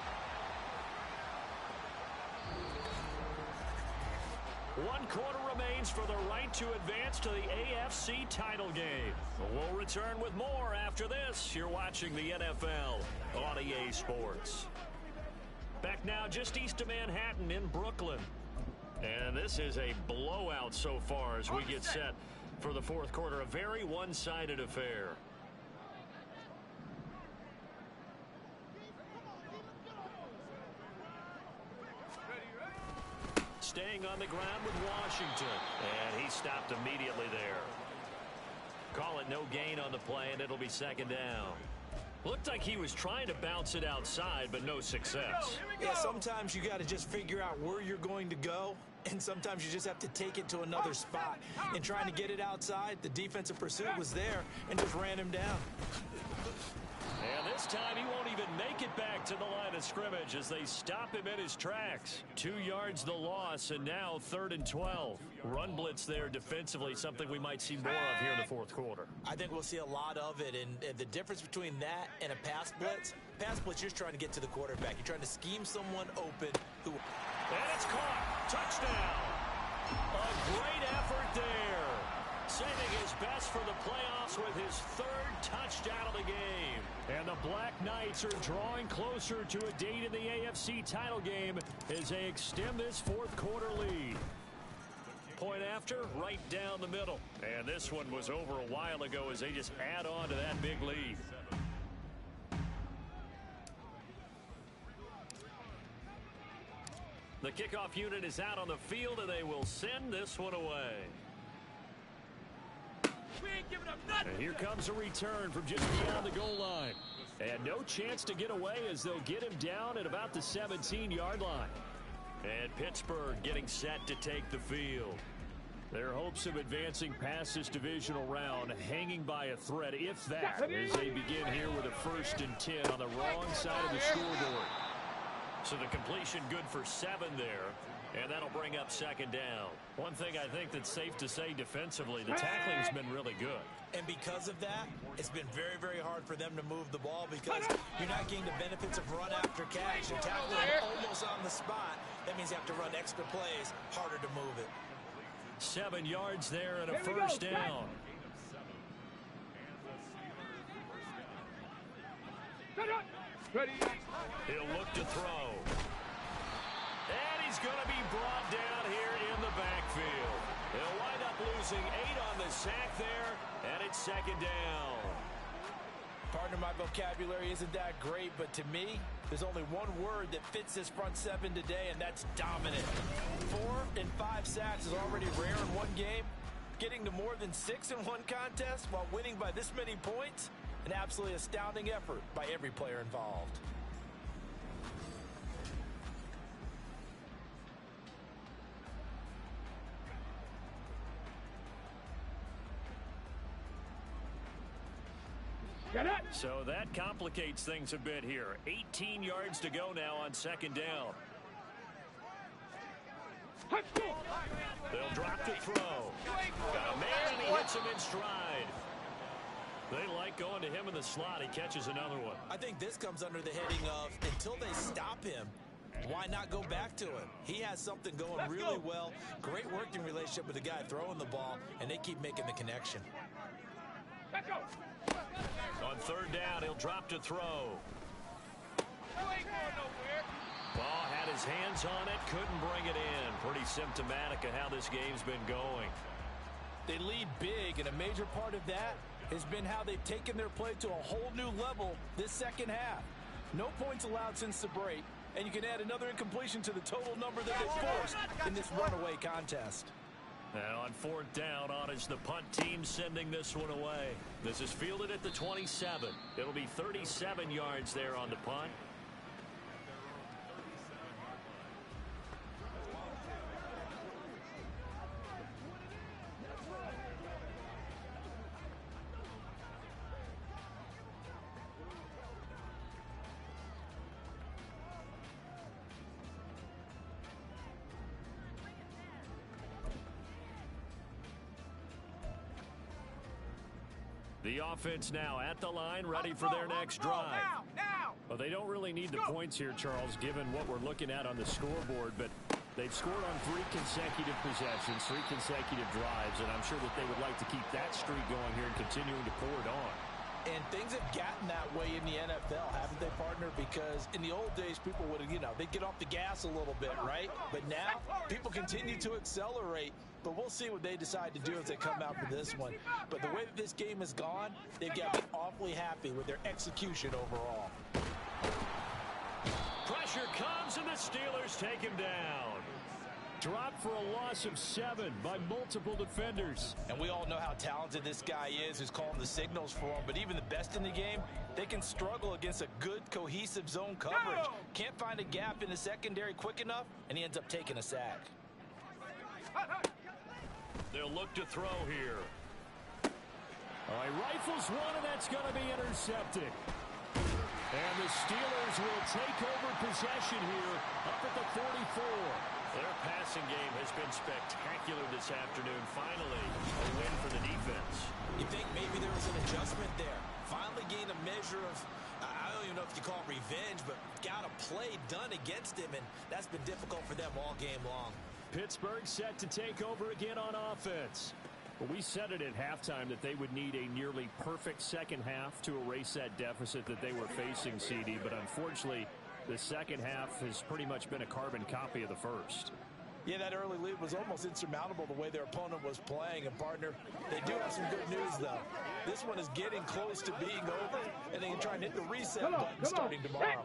E: 1 quarter remains for the right to advance to the AFC title game. We'll return with more after this. You're watching the NFL on EA Sports. Back now just east of Manhattan in Brooklyn. And this is a blowout so far as we get set for the fourth quarter. A very one-sided affair. Staying on the ground with Washington. And he stopped immediately there. Call it no gain on the play, and it'll be second down. Looked like he was trying to bounce it outside, but no success.
C: Yeah, sometimes you got to just figure out where you're going to go, and sometimes you just have to take it to another spot. And trying to get it outside, the defensive pursuit was there and just ran him down.
E: And this time he won't even make it back to the line of scrimmage as they stop him in his tracks. 2 yards the loss, and now 3rd and 12. Run blitz there defensively, something we might see more of here in the fourth quarter.
C: I think we'll see a lot of it, and the difference between that and a pass blitz, you're just trying to get to the quarterback. You're trying to scheme someone open who...
E: And it's caught. Touchdown. A great effort there. Saving his best for the playoffs with his 3rd touchdown of the game. And the Black Knights are drawing closer to a date in the AFC title game as they extend this fourth quarter lead. Point after, right down the middle. And this one was over a while ago as they just add on to that big lead. The kickoff unit is out on the field, and they will send this one away.
D: We ain't giving up nothing.
E: And here comes a return from just beyond the goal line. And no chance to get away as they'll get him down at about the 17-yard line. And Pittsburgh getting set to take the field. Their hopes of advancing past this divisional round hanging by a thread, if that, as they begin here with a 1st and 10 on the wrong side of the scoreboard. So the completion good for 7 there, and that'll bring up second down. One thing I think that's safe to say defensively, the tackling's been really good.
C: And because of that, it's been very, very hard for them to move the ball because you're not getting the benefits of run after catch. You're tackling almost on the spot. That means you have to run extra plays, harder to move it.
E: 7 yards there and a first down.
D: Ready.
E: He'll look to throw. And he's going to be brought down here in the backfield. He'll wind up losing 8 on the sack there, and it's second down.
C: Partner, my vocabulary isn't that great, but to me, there's only one word that fits this front 7 today, and that's dominant. 4 and 5 sacks is already rare in one game. Getting to more than 6 in one contest while winning by this many points, an absolutely astounding effort by every player involved.
E: So that complicates things a bit here. 18 yards to go now on second down. They'll drop to throw. Got a man, and he hits him in stride. They like going to him in the slot. He catches another one.
C: I think this comes under the heading of until they stop him, why not go back to him? He has something going really well. Great working relationship with the guy throwing the ball, and they keep making the connection.
D: Let's go.
E: On third down, he'll drop to throw.
D: You ain't going nowhere.
E: Ball had his hands on it, couldn't bring it in. Pretty symptomatic of how this game's been going.
C: They lead big, and a major part of that has been how they've taken their play to a whole new level this second half. No points allowed since the break, and you can add another incompletion to the total number that they forced in this runaway contest.
E: And on fourth down, on is the punt team sending this one away. This is fielded at the 27. It'll be 37 yards there on the punt. The offense now at the line, ready for their next drive.
D: Now.
E: Well, they don't really need the points here, Charles, given what we're looking at on the scoreboard, but they've scored on 3 consecutive possessions, 3 consecutive drives, and I'm sure that they would like to keep that streak going here and continuing to pour it on.
C: And things have gotten that way in the NFL, haven't they, partner? Because in the old days, people would, they'd get off the gas a little bit, right? But now, people continue to accelerate. But we'll see what they decide to do as they come out for this one. But the way that this game has gone, they've got to be awfully happy with their execution overall.
E: Pressure comes, and the Steelers take him down. Dropped for a loss of 7 by multiple defenders.
C: And we all know how talented this guy is who's calling the signals for him. But even the best in the game, they can struggle against a good, cohesive zone coverage. Can't find a gap in the secondary quick enough, and he ends up taking a sack.
E: They'll look to throw here. All right, rifles one, and that's going to be intercepted. And the Steelers will take over possession here up at the 44. Their passing game has been spectacular this afternoon. Finally, a win for the defense.
C: You think maybe there was an adjustment there? Finally gained a measure of, I don't even know if you call it revenge, but got a play done against him, and that's been difficult for them all game long.
E: Pittsburgh set to take over again on offense. Well, we said it at halftime that they would need a nearly perfect second half to erase that deficit that they were facing, CD, but unfortunately, the second half has pretty much been a carbon copy of the first.
C: Yeah, that early lead was almost insurmountable the way their opponent was playing. And, partner, they do have some good news, though. This one is getting close to being over, and they can try and hit the reset button starting tomorrow.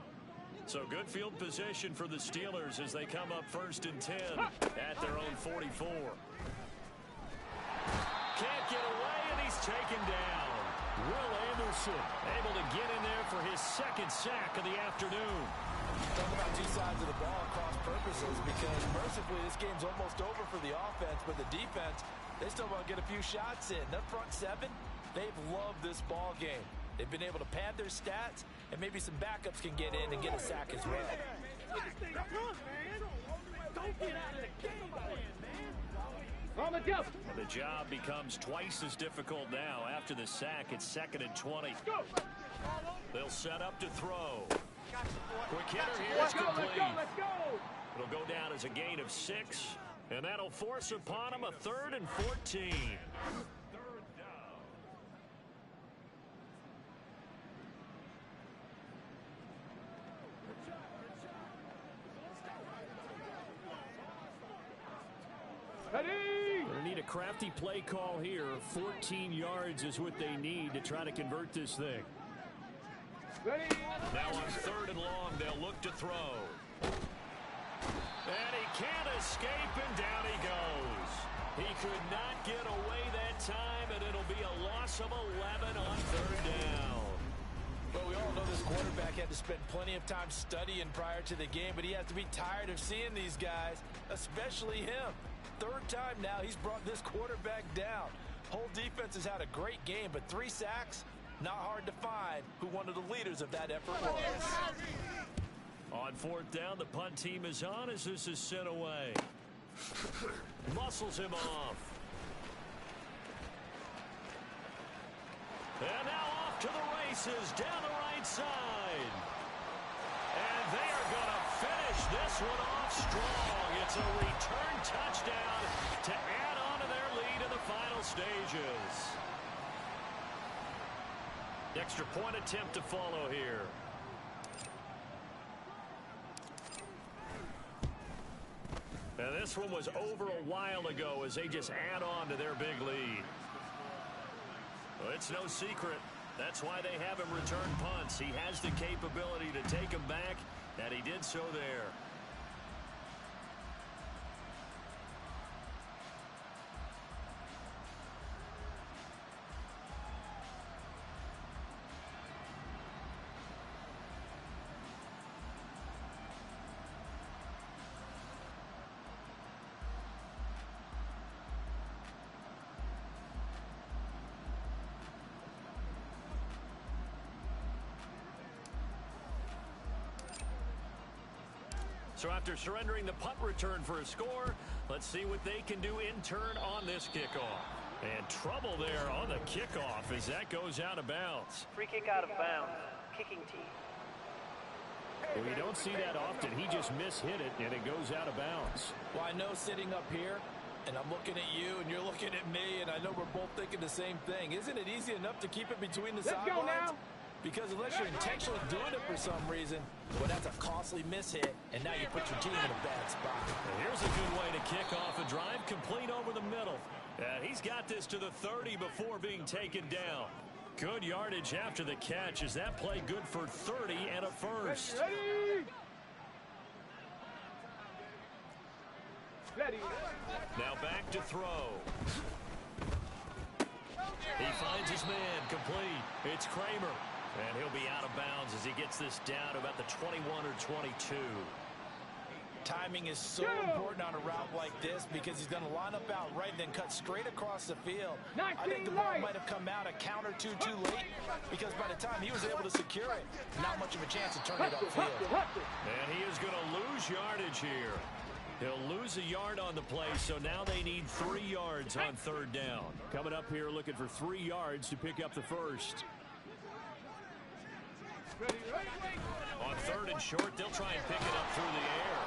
E: So good field position for the Steelers as they come up 1st and 10 at their own 44. Can't get away, and he's taken down. Will Anderson able to get in there for his 2nd sack of the afternoon.
C: Talk about 2 sides of the ball at cross purposes, because mercifully this game's almost over for the offense, but the defense, they still want to get a few shots in. That front 7, they've loved this ball game. They've been able to pad their stats, and maybe some backups can get in and get a sack as well.
D: Don't get out of the game plan, man.
E: On the jump. The job becomes twice as difficult now. After the sack, it's 2nd and 20. They'll set up to throw. Quick hitter here. It's complete.
D: Let's go.
E: It'll go down as a gain of 6, and that'll force upon him a 3rd and 14. They need a crafty play call here. 14 yards is what they need to try to convert this thing. Now on 3rd and long, they'll look to throw. And he can't escape, and down he goes. He could not get away that time, and it'll be a loss of 11 on 3rd down.
C: Well, we all know this quarterback had to spend plenty of time studying prior to the game, but he has to be tired of seeing these guys, especially him. 3rd time now he's brought this quarterback down. Whole defense has had a great game, but 3 sacks, not hard to find who one of the leaders of that effort was.
E: On 4th down, the punt team is on as this is sent away. Muscles him off. And now off to the races down the right side. And they are going to finish this one off strong. It's a return touchdown to add on to their lead in the final stages. Extra point attempt to follow here. And this one was over a while ago as they just add on to their big lead. Well, it's no secret. That's why they have him return punts. He has the capability to take them back, and he did so there. So after surrendering the punt return for a score, let's see what they can do in turn on this kickoff. And trouble there on the kickoff as that goes out of bounds.
G: Free kick out of bounds. Kicking team.
E: Well, you don't see that often. He just mishit it, and it goes out of bounds.
C: Well, I know sitting up here, and I'm looking at you, and you're looking at me, and I know we're both thinking the same thing. Isn't it easy enough to keep it between the sidelines?
D: Let's go now.
C: Because unless you're intentionally doing it for some reason, well, that's a costly mishit, and now you put your team in a bad spot.
E: And here's a good way to kick off a drive, complete over the middle. And he's got this to the 30 before being taken down. Good yardage after the catch. Is that play good for 30 and a first?
D: Ready.
E: Now back to throw. He finds his man, complete. It's Kramer. And he'll be out of bounds as he gets this down to about the 21 or 22.
C: Timing is so important on a route like this because he's going to line up out right and then cut straight across the field. I think the ball might have come out a count or two too late because by the time he was able to secure it, not much of a chance to turn it upfield.
E: And he is going to lose yardage here. He'll lose a yard on the play, so now they need 3 yards on 3rd down. Coming up here looking for 3 yards to pick up the first. On 3rd and short, they'll try and pick it up through the air.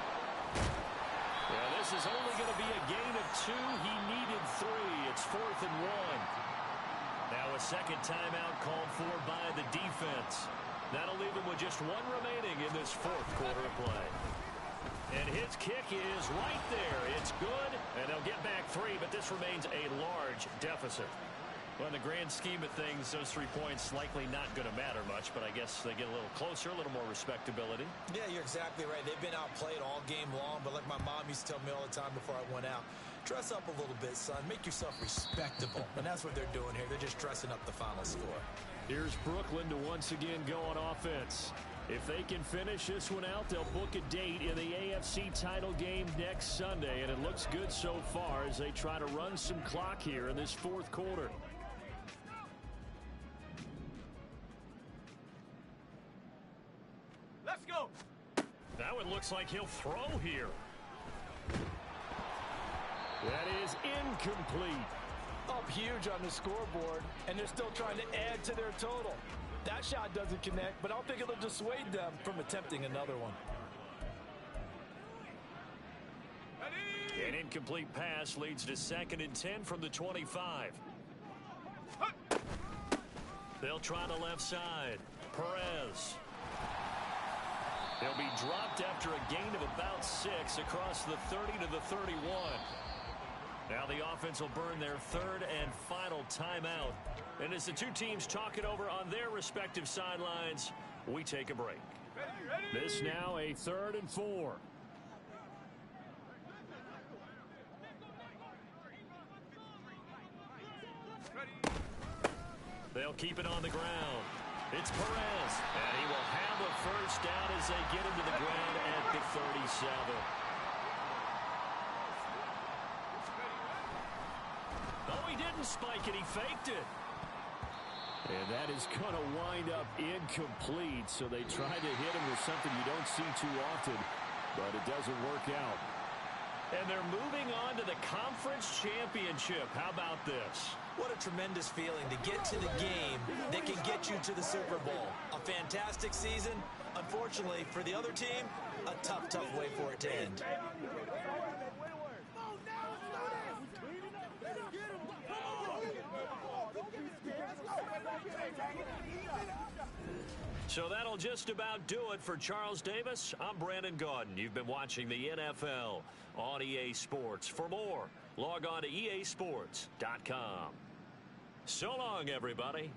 E: Yeah, this is only going to be a gain of 2. He needed 3. It's 4th and 1. Now a second timeout called for by the defense. That'll leave him with just 1 remaining in this 4th quarter of play. And his kick is right there. It's good, and they'll get back 3, but this remains a large deficit. Well, in the grand scheme of things, those 3 points likely not going to matter much, but I guess they get a little closer, a little more respectability.
C: Yeah, you're exactly right. They've been outplayed all game long, but like my mom used to tell me all the time before I went out, dress up a little bit, son. Make yourself respectable. And that's what they're doing here. They're just dressing up the final score.
E: Here's Brooklyn to once again go on offense. If they can finish this one out, they'll book a date in the AFC title game next Sunday, and it looks good so far as they try to run some clock here in this 4th quarter.
D: Let's go.
E: That one looks like he'll throw here. That is incomplete.
C: Up huge on the scoreboard, and they're still trying to add to their total. That shot doesn't connect, but I don't think it'll dissuade them from attempting another one.
E: An incomplete pass leads to 2nd and 10 from the 25. They'll try the left side. Perez. They'll be dropped after a gain of about 6 across the 30 to the 31. Now the offense will burn their 3rd and final timeout. And as the two teams talk it over on their respective sidelines, we take a break. This now a 3rd and 4. They'll keep it on the ground. It's Perez, and he will have a first down as they get into the ground at the 37. Oh, he didn't spike it. He faked it. And that is going to wind up incomplete, so they try to hit him with something you don't see too often, but it doesn't work out. And they're moving on to the conference championship. How about this?
C: What a tremendous feeling to get to the game that can get you to the Super Bowl. A fantastic season. Unfortunately, for the other team, a tough way for it to end.
E: So that'll just about do it for Charles Davis. I'm Brandon Gaudin. You've been watching the NFL on EA Sports. For more, log on to easports.com. So long, everybody.